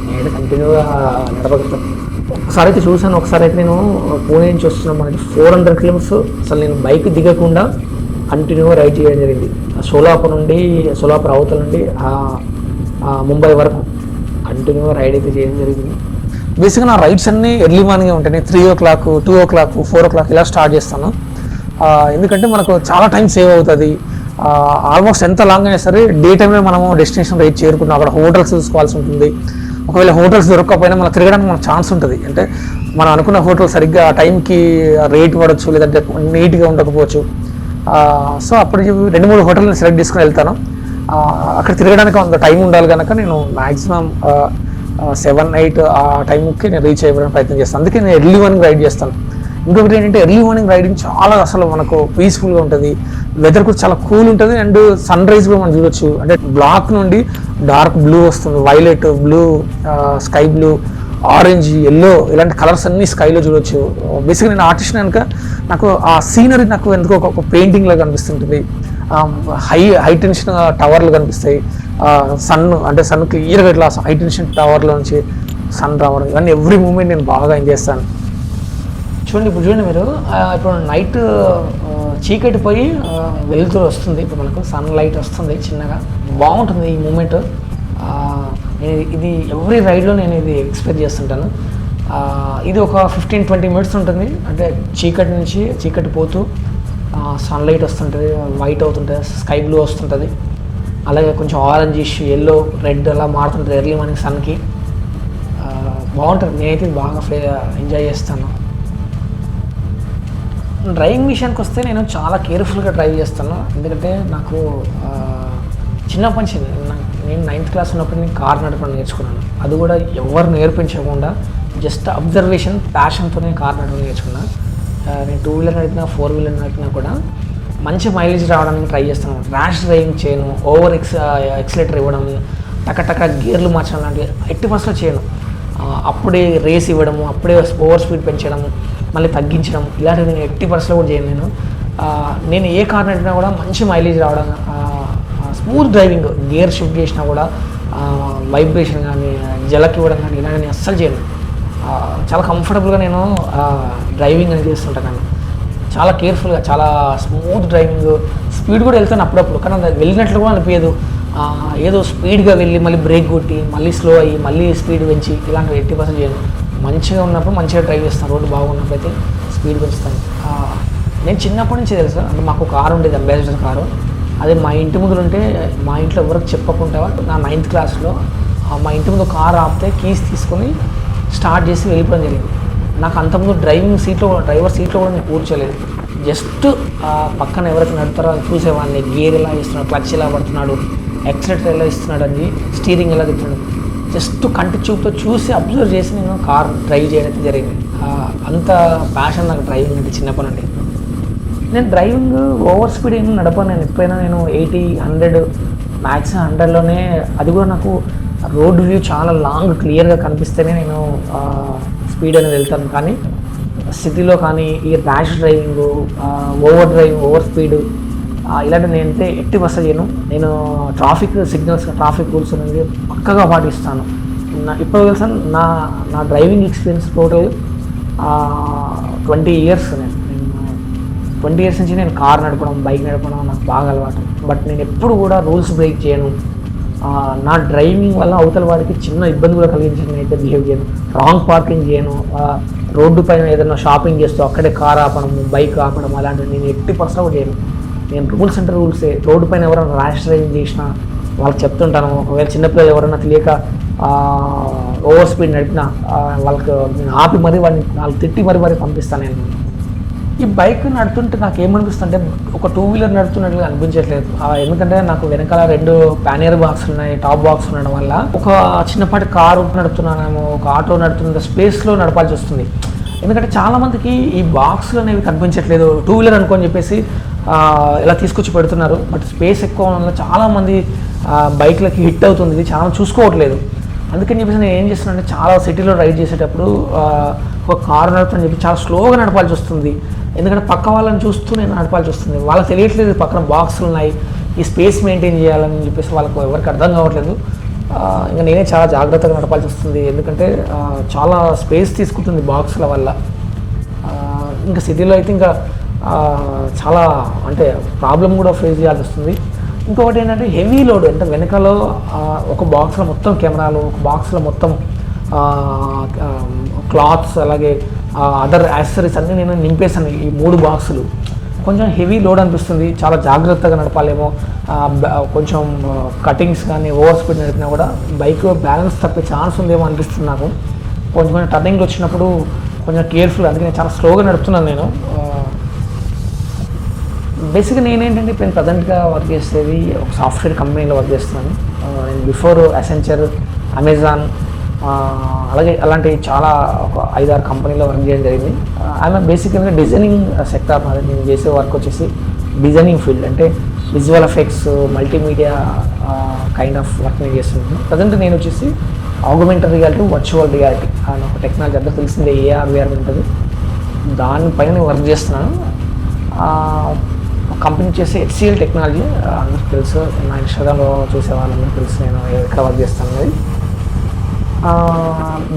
నేనైతే కంటిన్యూగా నడపగలుగుతాను. ఒకసారి అయితే చూసాను, ఒకసారి అయితే నేను పూణే నుంచి వస్తున్నాను, మనకి 400 kilometers అసలు నేను బైక్ దిగకుండా కంటిన్యూగా రైడ్ చేయడం జరిగింది. సోలాపూర్ అవతల నుండి ముంబై వరకు కంటిన్యూగా రైడ్ అయితే చేయడం జరిగింది. బేసిక్గా నా రైడ్స్ అన్నీ ఎర్లీ మార్నింగ్ ఉంటాయి. 3 o'clock, 2 o'clock, 4 o'clock ఇలా స్టార్ట్ చేస్తాను. ఎందుకంటే మనకు చాలా టైం సేవ్ అవుతుంది. ఆల్మోస్ట్ ఎంత లాంగ్ అయినా సరే డే టైంలో మనము డెస్టినేషన్ రైడ్ చేరుకుంటాం. అక్కడ హోటల్స్ చూసుకోవాల్సి ఉంటుంది. ఒకవేళ హోటల్స్ దొరకకపోయినా మనకు తిరగడానికి మనకు ఛాన్స్ ఉంటుంది. అంటే మనం అనుకున్న హోటల్ సరిగ్గా ఆ టైంకి రేట్ పడవచ్చు, లేదంటే నీట్గా ఉండకపోవచ్చు. సో అప్పుడు 2-3 హోటల్ని సెలెక్ట్ చేసుకుని వెళ్తాను. అక్కడ తిరగడానికి అంత టైం ఉండాలి కనుక నేను మ్యాక్సిమం 7-8 ఆ టైంకి నేను రీచ్ అయ్యడానికి ప్రయత్నం చేస్తాను. అందుకే నేను ఎర్లీ మార్నింగ్ రైడ్ చేస్తాను. ఇంకొకటి ఏంటంటే ఎర్లీ మార్నింగ్ రైడింగ్ చాలా అసలు మనకు పీస్ఫుల్గా ఉంటుంది, వెదర్ కూడా చాలా కూల్ ఉంటుంది, అండ్ సన్ రైజ్ కూడా మనం చూడొచ్చు. అంటే బ్లాక్ నుండి డార్క్ బ్లూ వస్తుంది, violet, blue, sky blue, orange, yellow ఇలాంటి కలర్స్ అన్ని స్కైలో చూడొచ్చు. బేసిక్గా నేను ఆర్టిస్ట్ కనుక నాకు ఆ సీనరీ నాకు ఎందుకో ఒక పెయింటింగ్ లాగా కనిపిస్తుంటుంది. హై టెన్షన్ టవర్లు కనిపిస్తాయి, సన్ క్లియర్గా ఇట్లా హై టెన్షన్ టవర్లో నుంచి సన్ రావడం, ఇవన్నీ ఎవ్రీ మూమెంట్ నేను బాగా ఎంజాయ్ చేస్తాను. చూడండి ఇప్పుడు చూడండి మీరు, ఇప్పుడు నైట్ చీకటి పోయి వెలుతురు వస్తుంది, ఇప్పుడు మనకు సన్ లైట్ వస్తుంది చిన్నగా, బాగుంటుంది ఈ మూమెంట్. ఇది ఎవ్రీ రైడ్లో నేను ఇది ఎక్స్పెక్ట్ చేస్తుంటాను. ఇది ఒక 15-20 మినిట్స్ ఉంటుంది, అంటే చీకటి పోతూ సన్లైట్ వస్తుంటుంది, వైట్ అవుతుంటుంది, స్కై బ్లూ వస్తుంటుంది, అలాగే కొంచెం ఆరెంజిష్, ఎల్లో, రెడ్ అలా మారుతుంటుంది ఎర్లీ మార్నింగ్ సన్కి. బాగుంటుంది, నేనైతే బాగా ఎంజాయ్ చేస్తాను. డ్రైవింగ్ విషయానికి వస్తే నేను చాలా కేర్ఫుల్గా డ్రైవ్ చేస్తాను, ఎందుకంటే నాకు చిన్నప్పటి నుంచి నేను 9th క్లాస్ ఉన్నప్పుడు నేను కార్ నడపడం నేర్చుకున్నాను. అది కూడా ఎవరు నేర్పించకుండా జస్ట్ అబ్జర్వేషన్, ప్యాషన్తో నేను కార్ నడపడం నేర్చుకున్నాను. నేను 2 వీలర్ నడిపినా 4 వీలర్ నడిపినా కూడా మంచి మైలేజ్ రావడానికి ట్రై చేస్తాను. ర్యాష్ డ్రైవింగ్ చేయను, ఓవర్ ఎక్సిలేటర్ ఇవ్వడం, టక గేర్లు మార్చడం లాంటివి ఎట్టి బస్సులో చేయను. అప్పుడే రేస్ ఇవ్వడము, అప్పుడే ఓవర్ స్పీడ్ పెంచడము, మళ్ళీ తగ్గించడం, ఇలాంటివి నేను ఎట్టి బస్సులో కూడా చేయను. నేను ఏ కార్ నడిపినా కూడా మంచి మైలేజ్ రావడం, స్మూత్ డ్రైవింగ్, గేర్ షిఫ్ట్ చేసినా కూడా వైబ్రేషన్ కానీ, జలకి ఇవ్వడం కానీ ఇలాంటి నేను అస్సలు చేయను. చాలా కంఫర్టబుల్గా నేను డ్రైవింగ్ అనేది చేస్తుంటాను. చాలా కేర్ఫుల్గా, చాలా స్మూత్ డ్రైవింగ్, స్పీడ్ కూడా వెళ్తాను అప్పుడప్పుడు, కానీ అది వెళ్ళినట్లు కూడా అనిపించదు. ఏదో స్పీడ్గా వెళ్ళి మళ్ళీ బ్రేక్ కొట్టి మళ్ళీ స్లో అయ్యి మళ్ళీ స్పీడ్ పెంచి ఇలాంటివి 80% చేయను. మంచిగా ఉన్నప్పుడు మంచిగా డ్రైవ్ చేస్తాను, రోడ్డు బాగున్నప్పుడు అయితే స్పీడ్ పెంచుతాను. నేను చిన్నప్పటి నుంచి తెలుసు, అంటే మాకు కారు ఉండేది, అంబాసిడర్ కారు. అదే మా ఇంటి ముందు ఉంటే, మా ఇంట్లో ఎవరికి చెప్పకుండా నా 9th క్లాస్లో మా ఇంటి ముందు కారు ఆపితే కీస్ తీసుకొని స్టార్ట్ చేసి వెళ్ళిపోవడం జరిగింది. నాకు అంతకుముందు డ్రైవర్ సీట్లో కూడా నేను కూర్చోలేదు. జస్ట్ పక్కన ఎవరైతే నడుపుతారో అది చూసేవాడిని, గేర్ ఎలా ఇస్తున్నాడు, క్లచ్ ఎలా పడుతున్నాడు, యాక్సిలేటర్ ఎలా ఇస్తున్నాడు అని, స్టీరింగ్ ఎలా తిప్పుతున్నాడు, జస్ట్ కంటి చూపుతో చూసి అబ్జర్వ్ చేసి నేను కార్ డ్రైవ్ చేయడం జరిగింది. అంత ప్యాషన్ నాకు డ్రైవింగ్ అంటే చిన్నప్పటి నుండి. నేను డ్రైవింగ్ ఓవర్ స్పీడ్ ఏమి నడపను. నేను ఎప్పుడైనా నేను 80, 100 మ్యాక్స్ 100లోనే, అది కూడా నాకు రోడ్ వ్యూ చాలా లాంగ్ క్లియర్గా కనిపిస్తేనే నేను స్పీడ్ అనేది వెళ్తాను. కానీ సిటీలో కానీ ఈ ర్యాష్ డ్రైవింగ్, ఓవర్ స్పీడ్ ఇలాంటి నేనైతే ఎట్టి బస్సు చేయను. నేను ట్రాఫిక్ సిగ్నల్స్, ట్రాఫిక్ రూల్స్ అనేది పక్కగా పాటిస్తాను. ఇప్పుడు తెలుసా నా డ్రైవింగ్ ఎక్స్పీరియన్స్ టోటల్ 20 ఇయర్స్. నేను 20 ఇయర్స్ నుంచి నేను కార్ నడపడం, బైక్ నడపడం నాకు బాగా అలవాటు. బట్ నేను ఎప్పుడు కూడా రూల్స్ బ్రేక్ చేయను. నా డ్రైవింగ్ వల్ల అవతల వారికి చిన్న ఇబ్బంది కూడా కలిగించడం అయితే బిహేవ్ చేయను. రాంగ్ పార్కింగ్ చేయను. రోడ్డు పైన ఏదైనా షాపింగ్ చేస్తూ అక్కడే కార్ ఆపడము, బైక్ ఆపడం అలాంటివి నేను 80% కూడా చేయను. నేను రూల్స్ అంటే రూల్సే. రోడ్డు పైన ఎవరైనా ర్యాష్ డ్రైవింగ్ చేసినా వాళ్ళకి చెప్తుంటాను. ఒకవేళ చిన్నపిల్లలు ఎవరైనా తెలియక ఓవర్ స్పీడ్ నడిపినా వాళ్ళకి నేను ఆపి మరీ వాళ్ళకి తిట్టి మరీ పంపిస్తాను. నేను ఈ బైక్ నడుతుంటే నాకు ఏమనిపిస్తుంది అంటే ఒక 2 వీలర్ నడుతున్నట్లుగా అనిపించట్లేదు. ఎందుకంటే నాకు వెనకాల 2 ప్యానియర్ బాక్స్ ఉన్నాయి, టాప్ బాక్స్ ఉండడం వల్ల ఒక చిన్నపాటి కారు నడుపుతున్నానేమో, ఒక ఆటో నడుతున్న స్పేస్లో నడపాల్సి వస్తుంది. ఎందుకంటే చాలామందికి ఈ బాక్స్లు అనేవి కనిపించట్లేదు. 2 వీలర్ అనుకోని చెప్పేసి ఇలా తీసుకొచ్చి పెడుతున్నారు. బట్ స్పేస్ ఎక్కువ వల్ల చాలామంది బైక్లకి హిట్ అవుతుంది. ఇది చాలా చూసుకోవట్లేదు. అందుకని చెప్పేసి నేను ఏం చేస్తున్నానంటే చాలా సిటీలో రైడ్ చేసేటప్పుడు ఒక కారు నడుపుని చెప్పి చాలా స్లోగా నడపాల్సి వస్తుంది. ఎందుకంటే పక్క వాళ్ళని చూస్తూ నేను నడపాల్సి వస్తుంది. వాళ్ళకి తెలియట్లేదు పక్కన బాక్సులు ఉన్నాయి, ఈ స్పేస్ మెయింటైన్ చేయాలని చెప్పేసి వాళ్ళకు ఎవరికి అర్థం కావట్లేదు. ఇంకా నేనే చాలా జాగ్రత్తగా నడపాల్సి వస్తుంది. ఎందుకంటే చాలా స్పేస్ తీసుకుంటుంది బాక్సుల వల్ల. ఇంకా సిటీలో అయితే ఇంకా చాలా అంటే ప్రాబ్లం కూడా ఫేస్ చేయాల్సి వస్తుంది. ఇంకొకటి ఏంటంటే హెవీ లోడ్, అంటే వెనకలో ఒక బాక్స్లో మొత్తం కెమెరాలు, ఒక బాక్స్లో మొత్తం క్లాత్స్, అలాగే అదర్ యాక్సెసరీస్ అన్నీ నేను నింపేసాను. ఈ 3 బాక్సులు కొంచెం హెవీ లోడ్ అనిపిస్తుంది. చాలా జాగ్రత్తగా నడపాలేమో. కొంచెం కటింగ్స్ కానీ ఓవర్ స్పీడ్ నడిపినా కూడా బైక్ బ్యాలెన్స్ తప్పే ఛాన్స్ ఉందేమో అనిపిస్తుంది నాకు. కొంచెం టర్నింగ్లు వచ్చినప్పుడు కొంచెం కేర్ఫుల్, అందుకే నేను చాలా స్లోగా నడుపుతున్నాను. నేను బేసిక్గా నేనేంటంటే ఇప్పుడు నేను ప్రజెంట్గా వర్క్ చేసేది ఒక సాఫ్ట్వేర్ కంపెనీలో వర్క్ చేస్తున్నాను. నేను బిఫోర్ అసెంచర్, అమెజాన్, అలాగే అలాంటి చాలా ఒక 5-6 కంపెనీలో వర్క్ చేయడం జరిగింది. ఆమె బేసికల్గా డిజైనింగ్ సెక్టార్ మాది. నేను చేసే వర్క్ వచ్చేసి డిజైనింగ్ ఫీల్డ్, అంటే visual effects, multimedia kind of work నేను చేస్తున్నాను. ప్రజెంట్ నేను వచ్చేసి ఆగ్మెంటెడ్ రియాలిటీ, వర్చువల్ రియాలిటీ అని ఒక టెక్నాలజీ అందరూ తెలిసిందే, AR/VR ఉంటుంది, దానిపైన నేను వర్క్ చేస్తున్నాను. కంపెనీ వచ్చేసి HCL టెక్నాలజీ, అందరికి తెలుసు, నా ఇన్స్టాగ్రామ్లో చూసే వాళ్ళందరికీ తెలుసు నేను ఎక్కడ వర్క్ చేస్తాను అనేది.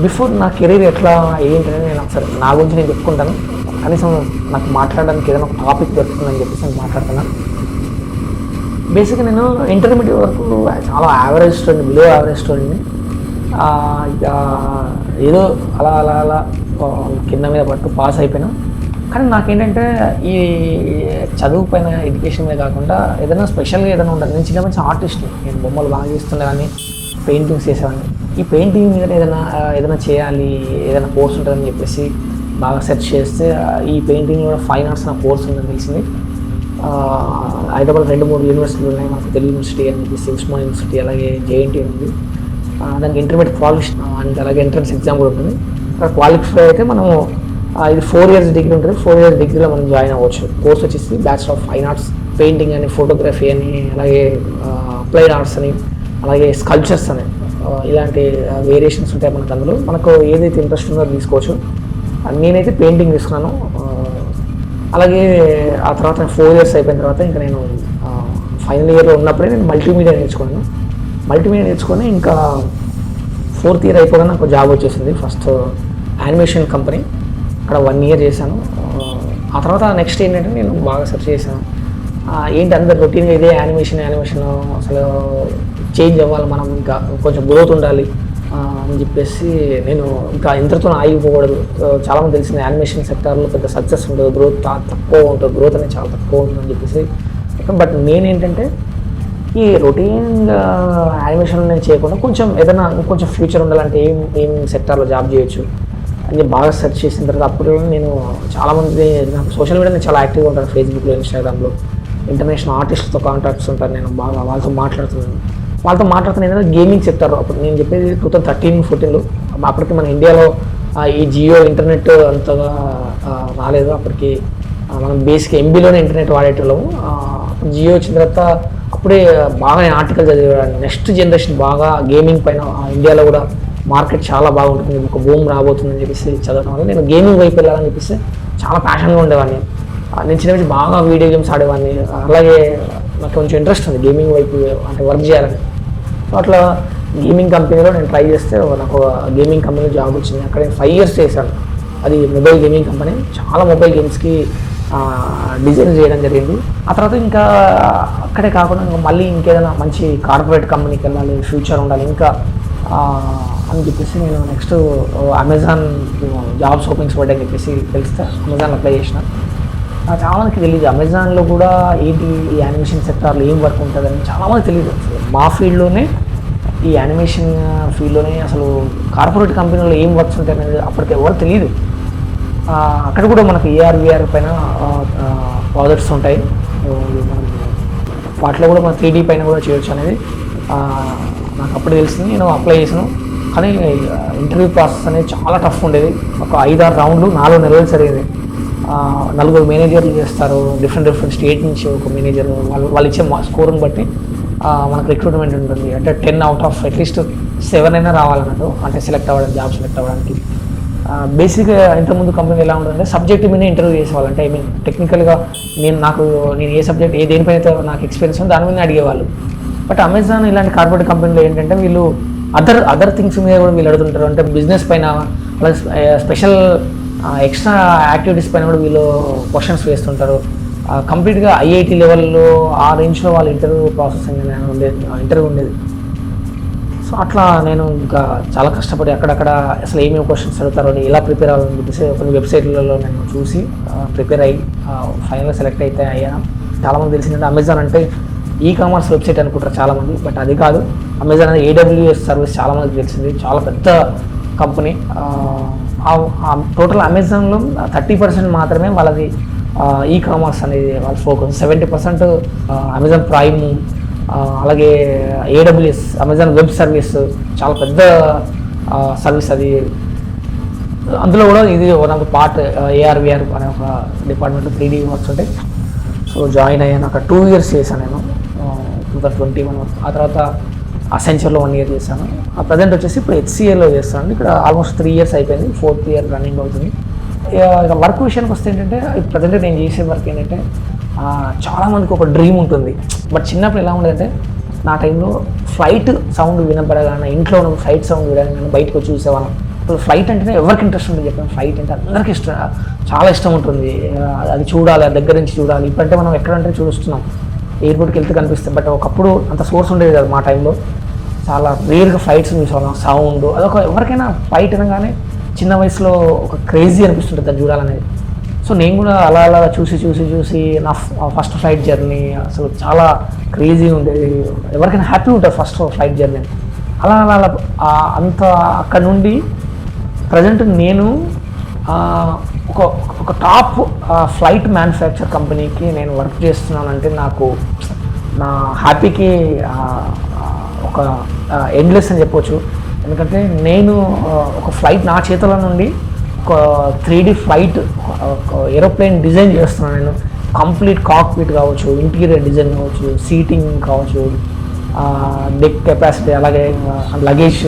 బిఫోర్ నా కెరీర్ ఎట్లా ఏంటనేది నేను ఒకసారి నా గురించి నేను చెప్పుకుంటాను. కనీసం నాకు మాట్లాడడానికి ఏదైనా ఒక టాపిక్ దొరుకుతుందని చెప్పేసి నేను మాట్లాడుతున్నాను. బేసిక్గా నేను ఇంటర్మీడియట్ వరకు చాలా యావరేజ్ స్టూడెంట్, బిలో యావరేజ్ స్టూడెంట్ని. ఏదో అలా అలా అలా కింద మీద పట్టు పాస్ అయిపోయినా. కానీ నాకేంటంటే ఈ చదువు పైన, ఎడ్యుకేషన్ మీద కాకుండా ఏదైనా స్పెషల్గా ఏదైనా ఉంటుంది. నేను చిన్న మంచి ఆర్టిస్ట్, నేను బొమ్మలు బాగా చేస్తుండేవాడిని, పెయింటింగ్స్ చేసేవాడిని. ఈ పెయింటింగ్ మీద ఏదైనా చేయాలి, ఏదైనా కోర్స్ ఉంటుందని చెప్పేసి బాగా సెర్చ్ చేస్తే ఈ పెయింటింగ్ కూడా ఫైన్ ఆర్ట్స్ నా కోర్స్ ఉందని తెలిసింది. హైదరాబాద్ 2-3 యూనివర్సిటీలు ఉన్నాయి, మనకు తెలుగు యూనివర్సిటీ అని చెప్పేసి, ఉస్మాన్ యూనివర్సిటీ, అలాగే JNT ఉంది. దానికి ఇంటర్మీడియట్ క్వాలిఫికేషన్ అండ్ అలాగే ఎంట్రన్స్ ఎగ్జామ్ కూడా ఉంటుంది. అక్కడ క్వాలిఫై అయితే మనము ఇది 4 ఇయర్స్ డిగ్రీ ఉంటుంది. 4 ఇయర్స్ డిగ్రీలో మనం జాయిన్ అవ్వచ్చు. కోర్స్ వచ్చేసి bachelor of fine arts, painting అని, ఫోటోగ్రఫీ అని, అలాగే అప్లైడ్ ఆర్ట్స్ అని, అలాగే స్కల్ప్చర్స్ అని, ఇలాంటి వేరియేషన్స్ ఉంటాయి మనకు. అందులో మనకు ఏదైతే ఇంట్రెస్ట్ ఉందో తీసుకోవచ్చు. నేనైతే పెయింటింగ్ తీసుకున్నాను. అలాగే ఆ తర్వాత 4 ఇయర్స్ అయిపోయిన తర్వాత ఇంకా నేను ఫైనల్ ఇయర్లో ఉన్నప్పుడే నేను మల్టీమీడియా నేర్చుకున్నాను. మల్టీమీడియా నేర్చుకొని ఇంకా 4th ఇయర్ అయిపోగానే నాకు జాబ్ వచ్చేసింది. ఫస్ట్ యానిమేషన్ కంపెనీ, అక్కడ 1 ఇయర్ చేశాను. ఆ తర్వాత నెక్స్ట్ ఏంటంటే నేను బాగా సెర్చ్ చేశాను, ఏంటి అందరు రొటీన్గా ఇదే యానిమేషన్ అసలు చేంజ్ అవ్వాలి, మనం ఇంకా కొంచెం గ్రోత్ ఉండాలి అని చెప్పేసి నేను ఇంకా ఇంతతో ఆగిపోకూడదు. చాలామంది తెలిసింది యానిమేషన్ సెక్టార్లో పెద్ద సక్సెస్ ఉంటుంది, గ్రోత్ తక్కువ ఉంటుంది, గ్రోత్ అనేది చాలా తక్కువ ఉంటుందని చెప్పేసి. బట్ నేనేంటంటే ఈ రొటీన్ యానిమేషన్ నేను చేయకుండా కొంచెం ఏదైనా ఇంకొంచెం ఫ్యూచర్ ఉండాలంటే ఏం సెక్టార్లో జాబ్ చేయొచ్చు అని బాగా సెర్చ్ చేసిన తర్వాత అప్పుడు నేను చాలామంది, నాకు సోషల్ మీడియా నేను చాలా యాక్టివ్గా ఉంటాను, ఫేస్బుక్లో, ఇన్స్టాగ్రామ్లో. ఇంటర్నేషనల్ ఆర్టిస్ట్తో కాంటాక్ట్స్ ఉంటాను, నేను బాగా వాళ్ళతో మాట్లాడుతున్నాను. ఏంటంటే గేమింగ్ సెక్టర్. అప్పుడు నేను చెప్పేది 2013-14లో. అప్పటికి మన ఇండియాలో ఈ జియో ఇంటర్నెట్ అంతగా రాలేదు. అప్పటికి మనం బేసిక్ MBలోనే ఇంటర్నెట్ వాడేటోళ్ళము. జియో వచ్చిన తర్వాత అప్పుడే బాగా ఆర్టికల్ చదివాను, నెక్స్ట్ జనరేషన్ బాగా గేమింగ్ పైన ఇండియాలో కూడా మార్కెట్ చాలా బాగుంటుంది, ఒక బూమ్ రాబోతుందని చెప్పేసి చదవడం వల్ల నేను గేమింగ్ వైపు వెళ్ళాలని చెప్పేసి చాలా ప్యాషన్గా ఉండేవాడిని. నేను చిన్న నుంచి బాగా వీడియో గేమ్స్ ఆడేవాడిని. అలాగే నాకు కొంచెం ఇంట్రెస్ట్ ఉంది గేమింగ్ వైపు అంటే వర్క్ చేయాలని. అట్లా గేమింగ్ కంపెనీలో నేను ట్రై చేస్తే నాకు గేమింగ్ కంపెనీలో జాబ్ వచ్చింది. అక్కడ నేను 5 ఇయర్స్ చేశాను. అది మొబైల్ గేమింగ్ కంపెనీ, చాలా మొబైల్ గేమ్స్కి డిజైన్ చేయడం జరిగింది. ఆ తర్వాత ఇంకా అక్కడే కాకుండా ఇంకా మళ్ళీ ఇంకేదైనా మంచి కార్పొరేట్ కంపెనీకి వెళ్ళాలి, ఫ్యూచర్ ఉండాలి ఇంకా అని చెప్పేసి నేను నెక్స్ట్ అమెజాన్ జాబ్స్ ఓపెనింగ్స్ పడ్డాయని చెప్పేసి తెలిస్తే అమెజాన్ అప్లై చేసిన. చాలామందికి తెలియదు అమెజాన్లో కూడా ఏంటి ఈ యానిమేషన్ సెక్టార్లో ఏం వర్క్ ఉంటుందని చాలామంది తెలియదు. మా ఫీల్డ్లోనే, ఈ యానిమేషన్ ఫీల్డ్లోనే అసలు కార్పొరేట్ కంపెనీలో ఏం వర్క్స్ ఉంటాయి అనేది అప్పటికి ఎవరు తెలియదు. అక్కడ కూడా మనకు AR/VR పైన ప్రాజెక్ట్స్ ఉంటాయి, వాటిలో కూడా మన 3D పైన కూడా చేయొచ్చు అనేది నాకు అప్పుడు తెలిసింది. నేను అప్లై చేసాను. కానీ ఇంటర్వ్యూ ప్రాసెస్ అనేది చాలా టఫ్ ఉండేది. ఒక 5-6 రౌండ్లు 4 నెలలు జరిగేది. 4 మేనేజర్లు చేస్తారు, డిఫరెంట్ స్టేట్ నుంచి ఒక మేనేజర్, వాళ్ళు ఇచ్చే స్కోర్ని బట్టి మనకు రిక్రూట్మెంట్ ఉంటుంది. అంటే 10 అవుట్ ఆఫ్ అట్లీస్ట్ 7 అయినా రావాలన్నట్టు, అంటే జాబ్ సెలెక్ట్ అవ్వడానికి. బేసిక్గా ఇంతకుముందు కంపెనీ ఎలా ఉంటుందంటే సబ్జెక్ట్ మీద ఇంటర్వ్యూ చేసేవాళ్ళు. అంటే టెక్నికల్గా నేను ఏ సబ్జెక్ట్ దేనిపైన అయితే నాకు ఎక్స్పీరియన్స్ ఉందో దాని మీద అడిగేవాళ్ళు. బట్ అమెజాన్ ఇలాంటి కార్పొరేట్ కంపెనీలో ఏంటంటే వీళ్ళు అదర్ థింగ్స్ మీద కూడా వీళ్ళు అడుగుతుంటారు. అంటే బిజినెస్ పైన, అలాగే స్పెషల్ ఎక్స్ట్రా యాక్టివిటీస్ పైన కూడా వీళ్ళు క్వశ్చన్స్ వేస్తుంటారు. కంప్లీట్గా IIT లెవెల్లో ఆ రేంజ్లో వాళ్ళ ఇంటర్వ్యూ ప్రాసెస్ ఇంటర్వ్యూ ఉండేది. సో అట్లా నేను ఇంకా చాలా కష్టపడి అక్కడక్కడ అసలు ఏమేమి క్వశ్చన్స్ అడుగుతారో అని ఎలా ప్రిపేర్ అవ్వాలని చెప్పేసి కొన్ని వెబ్సైట్లలో నేను చూసి ప్రిపేర్ అయ్యి ఫైనల్గా సెలెక్ట్ అయితే అయ్యాను. చాలామంది తెలిసిందంటే అమెజాన్ అంటే కామర్స్ వెబ్సైట్ అనుకుంటారు చాలామంది, బట్ అది కాదు. అమెజాన్ అనేది AWS సర్వీస్ చాలామందికి తెలిసింది, చాలా పెద్ద కంపెనీ. టోటల్ అమెజాన్లో 30% మాత్రమే వాళ్ళది కామర్స్ అనేది వాళ్ళ ఫోకస్. 70% అమెజాన్ ప్రైమ్, అలాగే AWS అమెజాన్ వెబ్ సర్వీస్ చాలా పెద్ద సర్వీస్ అది. అందులో కూడా ఇది one of the part AR VR అనే ఒక డిపార్ట్మెంట్లో 3D వర్క్స్ ఉంటాయి. సో జాయిన్ అయ్యాను. అక్కడ 2 years చేశాను నేను 2021. ఆ తర్వాత అసెంచర్లో 1 year చేశాను. ఆ ప్రజెంట్ వచ్చేసి ఇప్పుడు HCLలో చేస్తాను. ఇక్కడ ఆల్మోస్ట్ 3 years అయిపోయింది, 4th year రన్నింగ్ అవుతుంది. ఇక వర్క్ విషయానికి వస్తే ఏంటంటే ప్రజెంట్ నేను చేసే వర్క్ ఏంటంటే చాలామందికి ఒక డ్రీమ్ ఉంటుంది. బట్ చిన్నప్పుడు ఎలా ఉండదంటే నా టైంలో ఫ్లైట్ సౌండ్ వినపడగానే, ఇంట్లో ఉన్న ఫ్లైట్ సౌండ్ వినగానే బయటకు వచ్చి చూసేవాళ్ళం. ఇప్పుడు ఫ్లైట్ అంటేనే ఎవరికి ఇంట్రెస్ట్ ఉంటుంది చెప్పాను. ఫ్లైట్ అంటే అందరికీ చాలా ఇష్టం ఉంటుంది. అది చూడాలి, దగ్గర నుంచి చూడాలి. ఇప్పుడంటే మనం ఎక్కడంటే చూస్తున్నాం, ఎయిర్పోర్ట్కి వెళ్తే కనిపిస్తాం. బట్ ఒకప్పుడు అంత సోర్స్ ఉండేది కదా మా టైంలో. చాలా రేర్గా ఫ్లైట్స్ చూసేవాళ్ళం. సౌండ్ అదొక ఎవరికైనా ఫ్లైట్ అనగానే చిన్న వయసులో ఒక క్రేజీ అనిపిస్తుంటుంది అది చూడాలనేది. సో నేను కూడా అలా అలా చూసి నా ఫస్ట్ ఫ్లైట్ జర్నీ అసలు చాలా క్రేజీ ఉండేది. ఎవరికైనా హ్యాపీ ఉంటుంది ఫస్ట్ ఫ్లైట్ జర్నీ. అలా అలా అంత అక్కడ నుండి ప్రజెంట్ నేను ఒక టాప్ ఫ్లైట్ మ్యానుఫ్యాక్చర్ కంపెనీకి నేను వర్క్ చేస్తున్నానంటే నాకు నా హ్యాపీకి ఒక ఎండ్లెస్ అని చెప్పొచ్చు. ఎందుకంటే నేను ఒక ఫ్లైట్ నా చేతుల నుండి ఒక 3D ఫ్లైట్ ఏరోప్లేన్ డిజైన్ చేస్తున్నాను నేను. కంప్లీట్ కాక్పిట్ కావచ్చు, ఇంటీరియర్ డిజైన్ కావచ్చు, సీటింగ్ కావచ్చు, డెక్ కెపాసిటీ, అలాగే luggage,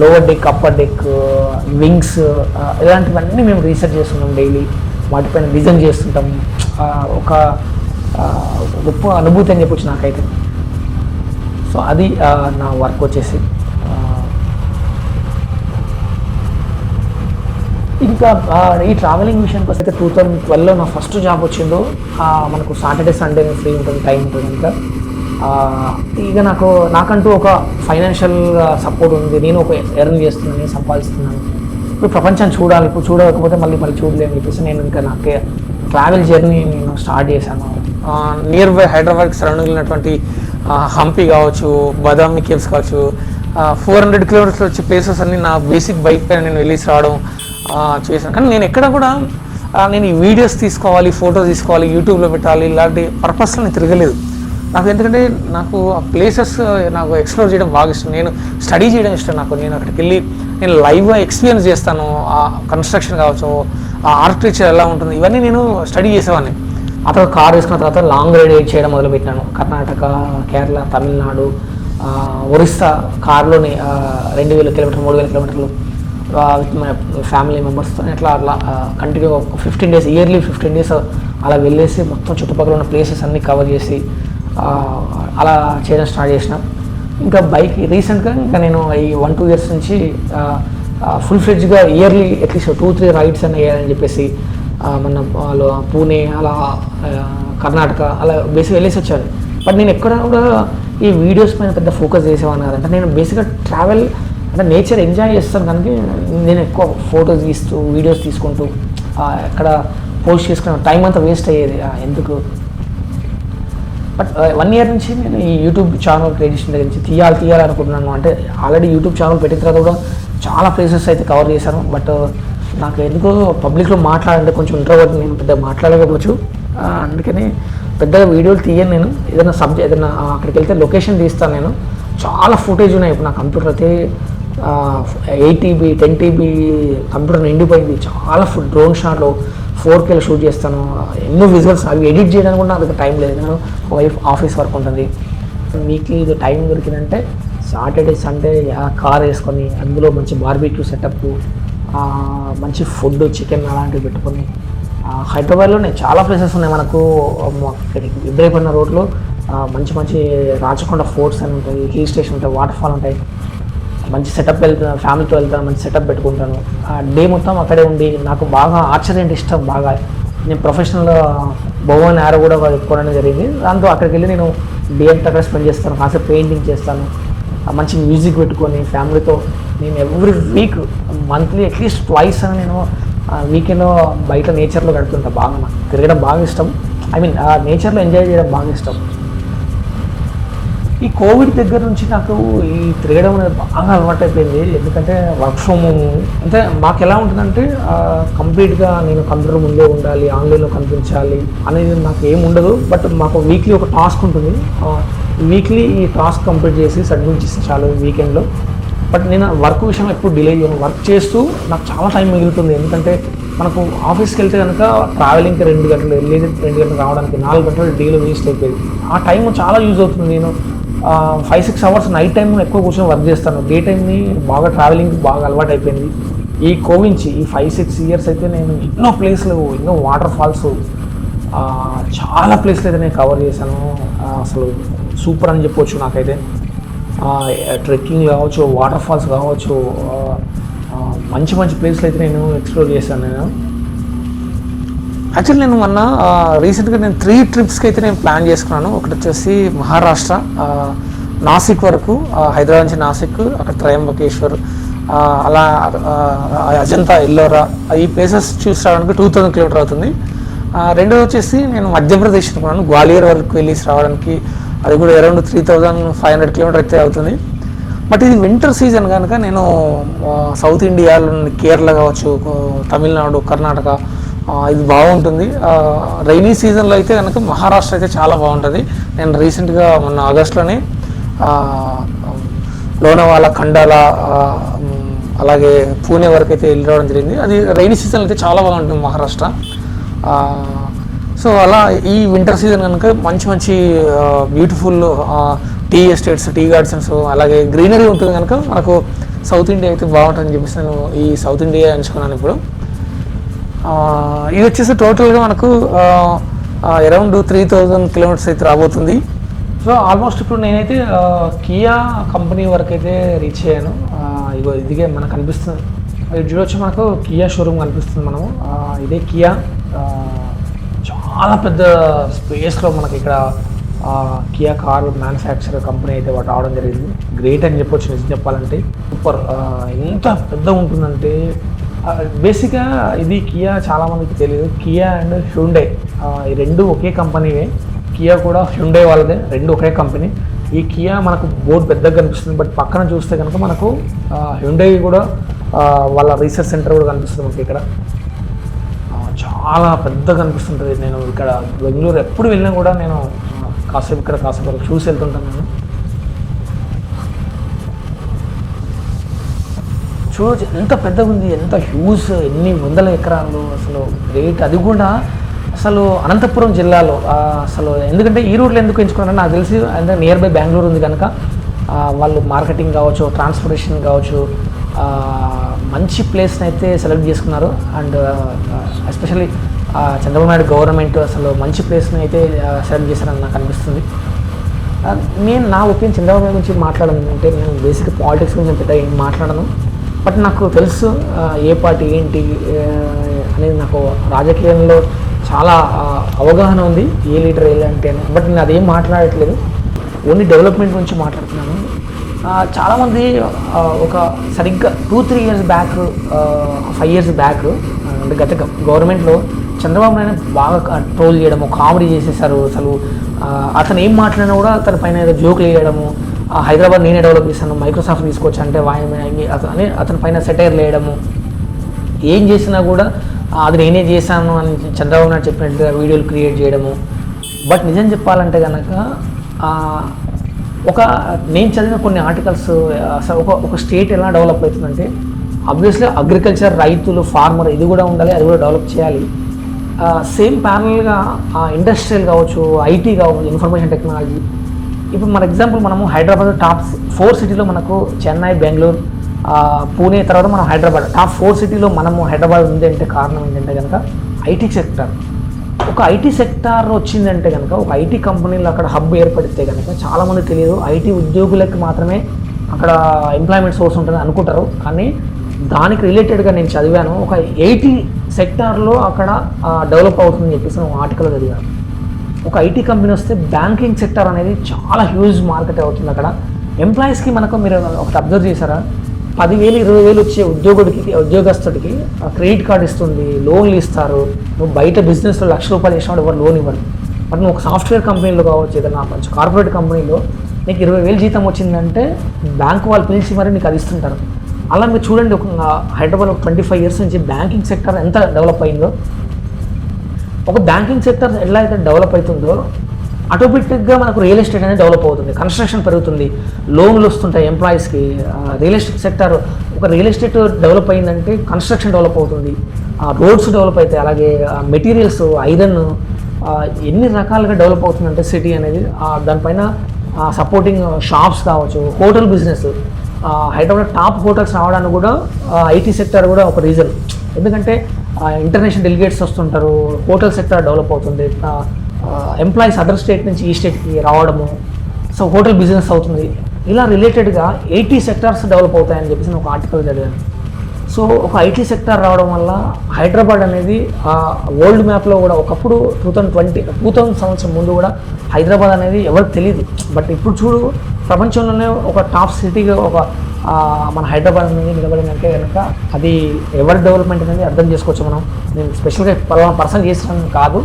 lower deck, upper deck, wings, ఇలాంటివన్నీ మేము రీసెర్చ్ చేస్తున్నాం డైలీ. వాటిపైన డిజైన్ చేస్తుంటాం. ఒక గొప్ప అనుభూతి అని చెప్పొచ్చు నాకైతే. సో అది నా వర్క్ వచ్చేసి. ఇంకా ఈ ట్రావెలింగ్ విషయానికి వస్తే 2012లో నా ఫస్ట్ జాబ్ వచ్చిందో, మనకు సాటర్డే సండే ఫ్రీ ఉంటుంది, టైం ఉంటుంది. ఇంకా ఇక నాకంటూ ఒక ఫైనాన్షియల్ సపోర్ట్ ఉంది. నేను ఒక ఎర్న్ చేస్తున్నాను, నేను సంపాదిస్తున్నాను. ఇప్పుడు ప్రపంచాన్ని చూడాలి, ఇప్పుడు చూడకపోతే మళ్ళీ చూడలేము చెప్పేసి నేను ఇంకా నాకు ట్రావెల్ జర్నీ నేను స్టార్ట్ చేశాను. నియర్ బై హైదరాబాద్కి సరౌండింగ్ ఉన్నటువంటి హంపి కావచ్చు, బదామి కేవ్స్ కావచ్చు, 400 kilometers వచ్చే ప్లేసెస్ అన్నీ నా బేసిక్ బైక్ పైన నేను వెళ్ళేసి రావడం చేశాను. కానీ నేను ఎక్కడ కూడా నేను ఈ వీడియోస్ తీసుకోవాలి, ఫోటోస్ తీసుకోవాలి, యూట్యూబ్లో పెట్టాలి, ఇలాంటి పర్పస్లో నేను తిరగలేదు. నాకు ఎందుకంటే నాకు ఆ ప్లేసెస్ నాకు ఎక్స్ప్లోర్ చేయడం బాగా ఇష్టం. నేను స్టడీ చేయడం ఇష్టం నాకు. నేను అక్కడికి వెళ్ళి నేను లైవ్గా ఎక్స్పీరియన్స్ చేస్తాను. ఆ కన్స్ట్రక్షన్ కావచ్చు, ఆ ఆర్కిటెక్చర్ ఎలా ఉంటుంది, ఇవన్నీ నేను స్టడీ చేసేవాడిని. ఆ తర్వాత కార్ వేసుకున్న తర్వాత లాంగ్ రైడ్ చేయడం మొదలుపెట్టినాను. కర్ణాటక, కేరళ, తమిళనాడు, ఒరిస్సా కార్లోని 2000 kilometers 3000 kilometers with my family మెంబర్స్తో అట్లా కంటిన్యూ 15 days, ఇయర్లీ 15 days అలా వెళ్ళేసి మొత్తం చుట్టుపక్కల ఉన్న ప్లేసెస్ అన్నీ కవర్ చేసి అలా చేయడం స్టార్ట్ చేసినాం. ఇంకా బైక్ రీసెంట్గా ఇంకా నేను ఈ 1-2 years నుంచి ఫుల్ ఫ్లెడ్జ్గా ఇయర్లీ అట్లీస్ట్ 2-3 రైడ్స్ అని వేయాలని చెప్పేసి మన పూణే, అలా కర్ణాటక, అలా బేసిక్గా వెళ్ళేసి వచ్చాను. బట్ నేను ఎక్కడ కూడా ఈ వీడియోస్ పైన పెద్ద ఫోకస్ చేసేవాడిని కాదంటే. నేను బేసిక్గా ట్రావెల్ అంటే నేచర్ ఎంజాయ్ చేస్తాను, కానీ నేను ఎక్కువ ఫొటోస్ తీస్తూ వీడియోస్ తీసుకుంటూ ఎక్కడ పోస్ట్ చేసుకున్న టైం అంతా వేస్ట్ అయ్యేది ఎందుకు. బట్ 1 year నుంచి నేను ఈ యూట్యూబ్ ఛానల్ క్రియేట్ చేసిన దగ్గర నుంచి తీయాలనుకుంటున్నాను. అంటే ఆల్రెడీ యూట్యూబ్ ఛానల్ పెట్టిన తర్వాత కూడా చాలా ప్లేసెస్ అయితే కవర్ చేశాను. బట్ నాకు ఎందుకో పబ్లిక్లో మాట్లాడాలంటే కొంచెం ఇంట్రోవర్ట్, నేను పెద్దగా మాట్లాడకపోవచ్చు. అందుకని పెద్దగా వీడియోలు తీయను నేను. ఏదైనా ఏదైనా అక్కడికి వెళ్తే లొకేషన్ తీస్తాను నేను. చాలా ఫుటేజ్ ఉన్నాయి. ఇప్పుడు నా కంప్యూటర్ అయితే 8 TB 10 TB కంప్యూటర్ నిండిపోయింది. చాలా డ్రోన్ షాట్లో 4K షూట్ చేస్తాను. ఎన్నో విజువల్స్ అవి ఎడిట్ చేయడానికి కూడా నాకు టైం లేదు. నేను వైఫ్ ఆఫీస్ వర్క్ ఉంటుంది. వీక్లీ ఇది టైం దొరికిందంటే సాటర్డే సండే కార్ వేసుకొని అందులో మంచి బార్బిక్యూ సెటప్, మంచి ఫుడ్, చికెన్ అలాంటివి పెట్టుకొని హైదరాబాద్లోనే చాలా ప్లేసెస్ ఉన్నాయి మనకు. ఇబ్రాహీంపట్నం రోడ్లో మంచి మంచి రాచకొండ ఫోర్ట్స్ అని ఉంటాయి, హిల్ స్టేషన్ ఉంటాయి, వాటర్ ఫాల్ ఉంటాయి. మంచి సెటప్ వెళ్తాను, ఫ్యామిలీతో వెళ్తాను, మంచి సెటప్ పెట్టుకుంటాను. డే మొత్తం అక్కడే ఉండి నాకు బాగా ఆర్చరీ అంటే ఇష్టం బాగా. నేను ప్రొఫెషనల్ బోవన్ యారో కూడా పెట్టుకోవడం జరిగింది. దాంతో అక్కడికి వెళ్ళి నేను డే అంతా అక్కడ స్పెండ్ చేస్తాను, కాసేపు పెయింటింగ్ చేస్తాను, మంచి మ్యూజిక్ పెట్టుకొని ఫ్యామిలీతో. నేను every week monthly at least twice అని నేను వీకెండ్లో బయట నేచర్లో గడుపుతుంటా. బాగా నాకు తిరగడం బాగా ఇష్టం. ఐ మీన్ నేచర్లో ఎంజాయ్ చేయడం బాగా ఇష్టం. ఈ కోవిడ్ దగ్గర నుంచి నాకు ఈ తిరగడం అనేది బాగా అలవాటు అయిపోయింది. ఎందుకంటే వర్క్ ఫ్రమ్ హోమ్ అంటే మాకు ఎలా ఉంటుందంటే కంప్లీట్గా నేను కంప్యూటర్ ముందే ఉండాలి, ఆన్లైన్లో కనిపించాలి అనేది నాకు ఏమి ఉండదు. బట్ మాకు వీక్లీ ఒక టాస్క్ ఉంటుంది. వీక్లీ ఈ టాస్క్ కంప్లీట్ చేసి సబ్మిట్ చేస్తే చాలు వీకెండ్లో. బట్ నేను వర్క్ విషయం ఎప్పుడు డిలే చేయను. వర్క్ చేస్తూ నాకు చాలా టైం మిగులుతుంది. ఎందుకంటే మనకు ఆఫీస్కి వెళ్తే కనుక ట్రావెలింగ్కి 2 గంటలు, వెళ్ళేది 2 గంటలు, రావడానికి 4 గంటలు డేలో వేస్ట్ అయిపోయింది. ఆ టైం చాలా యూజ్ అవుతుంది. నేను 5-6 అవర్స్ నైట్ టైం ఎక్కువ కూర్చొని వర్క్ చేస్తాను. డే టైంని బాగా ట్రావెలింగ్కి బాగా అలవాటు అయిపోయింది. ఈ కోవించి ఈ 5-6 ఇయర్స్ అయితే నేను ఎన్నో ప్లేస్లు, ఎన్నో వాటర్ ఫాల్స్, చాలా ప్లేస్లు అయితే నేను కవర్ చేశాను. అసలు సూపర్ అని చెప్పొచ్చు. నాకైతే ట్రెక్కింగ్ కావచ్చు, వాటర్ ఫాల్స్ కావచ్చు, మంచి మంచి ప్లేస్లు అయితే నేను ఎక్స్ప్లోర్ చేశాను. నేను యాక్చువల్లీ నేను మొన్న రీసెంట్గా నేను 3 ట్రిప్స్కి అయితే నేను ప్లాన్ చేసుకున్నాను. ఒకటి వచ్చేసి మహారాష్ట్ర, నాసిక్ వరకు, హైదరాబాద్ నుంచి నాసిక్, అక్కడ త్రయంబకేశ్వర్, అలా అజంతా, ఎల్లోరా, ఈ ప్లేసెస్ చూసి రావడానికి 2000 కిలోమీటర్ అవుతుంది. రెండోది వచ్చేసి నేను మధ్యప్రదేశ్ అనుకున్నాను, గ్వాలియర్ వరకు వెళ్ళేసి రావడానికి. అది కూడా అరౌండ్ 3500 కిలోమీటర్ అయితే అవుతుంది. బట్ ఇది వింటర్ సీజన్ కనుక నేను సౌత్ ఇండియాలో కేరళ కావచ్చు, తమిళనాడు, కర్ణాటక, ఇది బాగుంటుంది. రైనీ సీజన్లో అయితే కనుక మహారాష్ట్ర అయితే చాలా బాగుంటుంది. నేను రీసెంట్గా మొన్న ఆగస్ట్లోనే లోనావాలా, ఖండాలా, అలాగే పూణే వరకు అయితే వెళ్ళి రావడం జరిగింది. అది రైనీ సీజన్లో అయితే చాలా బాగుంటుంది మహారాష్ట్ర. సో అలా ఈ వింటర్ సీజన్ కనుక మంచి మంచి beautiful tea estates, tea gardens, అలాగే గ్రీనరీ ఉంటుంది కనుక మనకు సౌత్ ఇండియా అయితే బాగుంటుందని చెప్పేసి నేను ఈ సౌత్ ఇండియా ఎంచుకున్నాను ఇప్పుడు. ఇది వచ్చేసి టోటల్గా మనకు అరౌండ్ 3000 కిలోమీటర్స్ అయితే రాబోతుంది. సో ఆల్మోస్ట్ ఇప్పుడు నేనైతే కియా కంపెనీ వరకు అయితే రీచ్ అయ్యాను. ఇగో ఇదిగే మనకు కనిపిస్తుంది, ఇది చూడొచ్చు, మనకు కియా షోరూమ్ కనిపిస్తుంది. మనము ఇదే కియా, చాలా పెద్ద స్పేస్లో మనకి ఇక్కడ కియా కార్ మ్యానుఫ్యాక్చర్ కంపెనీ అయితే వాటి రావడం జరిగింది. గ్రేట్ అని చెప్పొచ్చు నిజం చెప్పాలంటే. సూపర్. ఎంత పెద్దగా ఉంటుందంటే బేసిక్గా ఇది కియా చాలామందికి తెలియదు. కియా అండ్ హ్యుండై ఈ రెండు ఒకే కంపెనీవే. కియా కూడా హ్యుండై వాళ్ళదే, రెండు ఒకే కంపెనీ. ఈ కియా మనకు బోర్డు పెద్దగా కనిపిస్తుంది, బట్ పక్కన చూస్తే కనుక మనకు హ్యుండై కూడా వాళ్ళ రీసెర్చ్ సెంటర్ కూడా కనిపిస్తుంది మనకి ఇక్కడ. చాలా పెద్దగా కనిపిస్తుంటుంది. నేను ఇక్కడ బెంగళూరు ఎప్పుడు వెళ్ళినా కూడా నేను కాసేపు ఇక్కడ కాసేపు చూసి వెళ్తుంటాను. నేను చూడవచ్చు ఎంత పెద్దగా ఉంది, ఎంత హ్యూజ్, ఎన్ని వందల ఎకరాలు, అసలు గ్రేట్. అది కూడా అసలు అనంతపురం జిల్లాలో. అసలు ఎందుకంటే ఈ రూట్లో ఎందుకు ఎంచుకున్నారని నాకు తెలిసి, అంటే నియర్ బై బెంగళూరు ఉంది కనుక వాళ్ళు మార్కెటింగ్ కావచ్చు, ట్రాన్స్పోర్టేషన్ కావచ్చు, మంచి ప్లేస్ని అయితే సెలెక్ట్ చేసుకున్నారు. And especially Chandrababu Naidu government అసలు మంచి ప్లేస్ని అయితే సెలెక్ట్ చేశారని నాకు అనిపిస్తుంది. నేను నా ఒపీనియన్ చంద్రబాబు నాయుడు గురించి మాట్లాడను అంటే, నేను బేసిక్ పాలిటిక్స్ గురించి పెద్ద ఏం మాట్లాడను. బట్ నాకు తెలుసు ఏ పార్టీ ఏంటి అనేది, నాకు రాజకీయంలో చాలా అవగాహన ఉంది, ఏ లీడర్ ఏంటంటే. బట్ నేను అదేం మాట్లాడట్లేదు, ఓన్లీ డెవలప్మెంట్ గురించి మాట్లాడుతున్నాను. చాలామంది ఒక సరిగ్గా 2-3 ఇయర్స్ బ్యాక్, 5 ఇయర్స్ బ్యాక్, అంటే గత గవర్నమెంట్లో చంద్రబాబు నాయుడు బాగా ట్రోల్ చేయడము, కామెడీ చేసేసారు. అసలు అతను ఏం మాట్లాడినా కూడా అతని పైన ఏదో జోకులు వేయడము, హైదరాబాద్ నేనే డెవలప్ చేశాను, మైక్రోసాఫ్ట్ తీసుకొచ్చి అంటే అతని పైన సెటైర్లు వేయడము, ఏం చేసినా కూడా అది నేనే చేశాను అని చంద్రబాబు నాయుడు చెప్పినట్టుగా వీడియోలు క్రియేట్ చేయడము. బట్ నిజం చెప్పాలంటే కనుక నేను చదివిన కొన్ని ఆర్టికల్స్, అసలు ఒక స్టేట్ ఎలా డెవలప్ అవుతుందంటే, ఆబ్వియస్లీ అగ్రికల్చర్, రైతులు, ఫార్మర్ ఇది కూడా ఉండాలి, అది కూడా డెవలప్ చేయాలి. సేమ్ ప్యారల్గా ఇండస్ట్రియల్ కావచ్చు, ఐటీ కావచ్చు, ఇన్ఫర్మేషన్ టెక్నాలజీ. ఇప్పుడు మన ఎగ్జాంపుల్ మనము హైదరాబాద్ టాప్ 4 సిటీలో మనకు చెన్నై, బెంగళూరు, పూణే, తర్వాత మనం హైదరాబాద్ టాప్ 4 సిటీలో మనము హైదరాబాద్ ఉంది అంటే కారణం ఏంటంటే కనుక ఐటీ సెక్టర్. ఒక ఐటీ సెక్టార్ వచ్చిందంటే కనుక, ఒక ఐటీ కంపెనీలో అక్కడ హబ్ ఏర్పడితే కనుక, చాలామంది తెలియదు ఐటీ ఉద్యోగులకి మాత్రమే అక్కడ ఎంప్లాయ్మెంట్ సోర్స్ ఉంటుంది అనుకుంటారు. కానీ దానికి రిలేటెడ్గా నేను చదివాను, ఒక 80 సెక్టార్లో అక్కడ డెవలప్ అవుతుందని చెప్పేసి ఒక ఆర్టికల్ చదివాను. ఒక ఐటీ కంపెనీ వస్తే బ్యాంకింగ్ సెక్టర్ అనేది చాలా హ్యూజ్ మార్కెట్ అవుతుంది అక్కడ. ఎంప్లాయీస్కి మనకు మీరు ఒకటి అబ్జర్వ్ చేశారా, 10,000, 20,000 వచ్చే ఉద్యోగస్తుడికి క్రెడిట్ కార్డు ఇస్తుంది, లోన్లు ఇస్తారు. నువ్వు బయట బిజినెస్లో ₹1,00,000 చేసినప్పుడు ఎవరు లోన్ ఇవ్వరు. బట్ నువ్వు ఒక సాఫ్ట్వేర్ కంపెనీలో కావచ్చు, ఏదైనా మంచి కార్పొరేట్ కంపెనీలో నీకు 20,000 జీతం వచ్చిందంటే బ్యాంకు వాళ్ళు పిలిచి మరి నీకు అది ఇస్తుంటారు. అలా మీరు చూడండి, ఒక హైదరాబాద్ 25 ఇయర్స్ నుంచి బ్యాంకింగ్ సెక్టర్ ఎంత డెవలప్ అయిందో. ఒక బ్యాంకింగ్ సెక్టర్ ఎలా అయితే డెవలప్ అవుతుందో, ఆటోమేటిక్గా మనకు రియల్ ఎస్టేట్ అనేది డెవలప్ అవుతుంది, కన్స్ట్రక్షన్ పెరుగుతుంది, లోన్లు వస్తుంటాయి ఎంప్లాయీస్కి. రియల్ ఎస్టేట్ సెక్టర్, ఒక రియల్ ఎస్టేట్ డెవలప్ అయిందంటే కన్స్ట్రక్షన్ డెవలప్ అవుతుంది, రోడ్స్ డెవలప్ అవుతాయి, అలాగే మెటీరియల్స్, ఐరన్, ఎన్ని రకాలుగా డెవలప్ అవుతుందంటే సిటీ అనేది. దానిపైన సపోర్టింగ్ షాప్స్ కావచ్చు, hotel business, Hyderabad top hotels రావడానికి కూడా ఐటీ సెక్టర్ కూడా ఒక రీజన్. ఎందుకంటే ఇంటర్నేషనల్ డెలిగేట్స్ వస్తుంటారు, హోటల్ సెక్టర్ డెవలప్ అవుతుంది, ఎంప్లాయీస్ అదర్ స్టేట్ నుంచి ఈ స్టేట్కి రావడము, సో హోటల్ బిజినెస్ అవుతుంది. ఇలా రిలేటెడ్గా 80 సెక్టార్స్ డెవలప్ అవుతాయని చెప్పేసి నేను ఒక ఆర్టికల్ చదివాను. సో ఒక ఐటీ సెక్టార్ రావడం వల్ల హైదరాబాద్ అనేది వరల్డ్ మ్యాప్లో కూడా ఒకప్పుడు 2000 సంవత్సరం ముందు కూడా హైదరాబాద్ అనేది ఎవరికి తెలియదు. బట్ ఇప్పుడు చూడు, ప్రపంచంలోనే ఒక టాప్ సిటీగా ఒక మన హైదరాబాద్ అనేది నిలబడిందంటే కనుక అది ఎవరి డెవలప్మెంట్ అనేది అర్థం చేసుకోవచ్చు మనం. నేను స్పెషల్గా పర్సన్ చేసిన కాదు,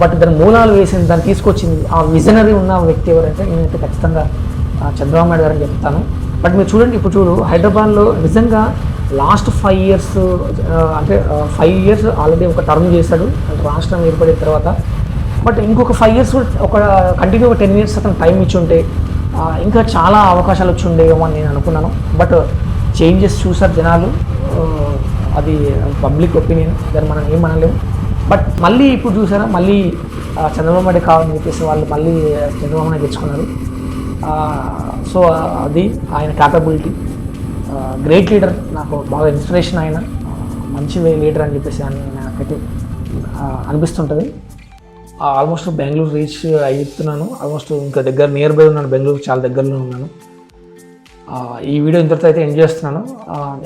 బట్ దాని మూలాలు వేసింది, దాన్ని తీసుకొచ్చింది, ఆ విజనరీ ఉన్న వ్యక్తి ఎవరైతే నేనైతే ఖచ్చితంగా చంద్రబాబు నాయుడు గారని చెప్తాను. బట్ మీరు చూడండి, ఇప్పుడు చూడు హైదరాబాద్లో నిజంగా లాస్ట్ 5 ఇయర్స్ అంటే 5 ఇయర్స్ ఆల్రెడీ ఒక టర్మ్ చేశాడు రాష్ట్రం ఏర్పడిన తర్వాత. బట్ ఇంకొక 5 ఇయర్స్ ఒక కంటిన్యూ 10 ఇయర్స్ అతను టైం ఇచ్చి ఉంటే ఇంకా చాలా అవకాశాలు వచ్చి ఉండేవేమో అని నేను అనుకున్నాను. బట్ చేంజెస్ చూసారు జనాలు, అది పబ్లిక్ ఒపీనియన్, దాన్ని మనం ఏం అనలేము. బట్ మళ్ళీ ఇప్పుడు చూసారా, మళ్ళీ చంద్రబాబు నాయుడు కావాలని చెప్పేసి వాళ్ళు మళ్ళీ చంద్రబాబు నాయుడు తెచ్చుకున్నారు. సో అది ఆయన క్యాపబిలిటీ, గ్రేట్ లీడర్, నాకు బాగా ఇన్స్పిరేషన్, ఆయన మంచి లీడర్ అని చెప్పేసి నాకైతే అనిపిస్తుంటుంది. ఆల్మోస్ట్ బెంగళూరు రీచ్ అవుతున్నాను, ఆల్మోస్ట్ ఇంకా దగ్గర నియర్ బై ఉన్నాను, బెంగళూరు చాలా దగ్గరలో ఉన్నాను. ఈ వీడియో ఇంతటితో అయితే ఎండ్ చేస్తున్నాను,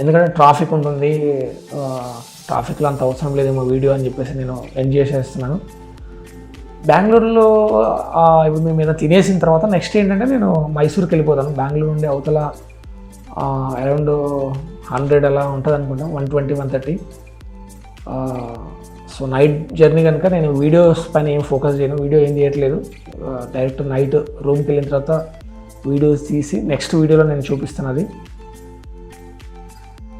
ఎందుకంటే ట్రాఫిక్ ఉంటుంది, ట్రాఫిక్లో అంత అవసరం లేదేమో వీడియో అని చెప్పేసి నేను ఎండ్ చేసేస్తున్నాను. బెంగళూరులో ఇప్పుడు మేము ఏదైనా తినేసిన తర్వాత నెక్స్ట్ ఏంటంటే నేను మైసూర్కి వెళ్ళిపోతాను. బెంగళూరు నుండి అవతల అరౌండ్ 100 అలా ఉంటుంది అనుకుంటాం, 120, 130. సో నైట్ జర్నీ కనుక నేను వీడియోస్ పైన ఏం ఫోకస్ చేయను, వీడియో ఏం చేయట్లేదు. డైరెక్ట్ నైట్ రూమ్కి వెళ్ళిన తర్వాత వీడియోస్ తీసి నెక్స్ట్ వీడియోలో నేను చూపిస్తాను అది.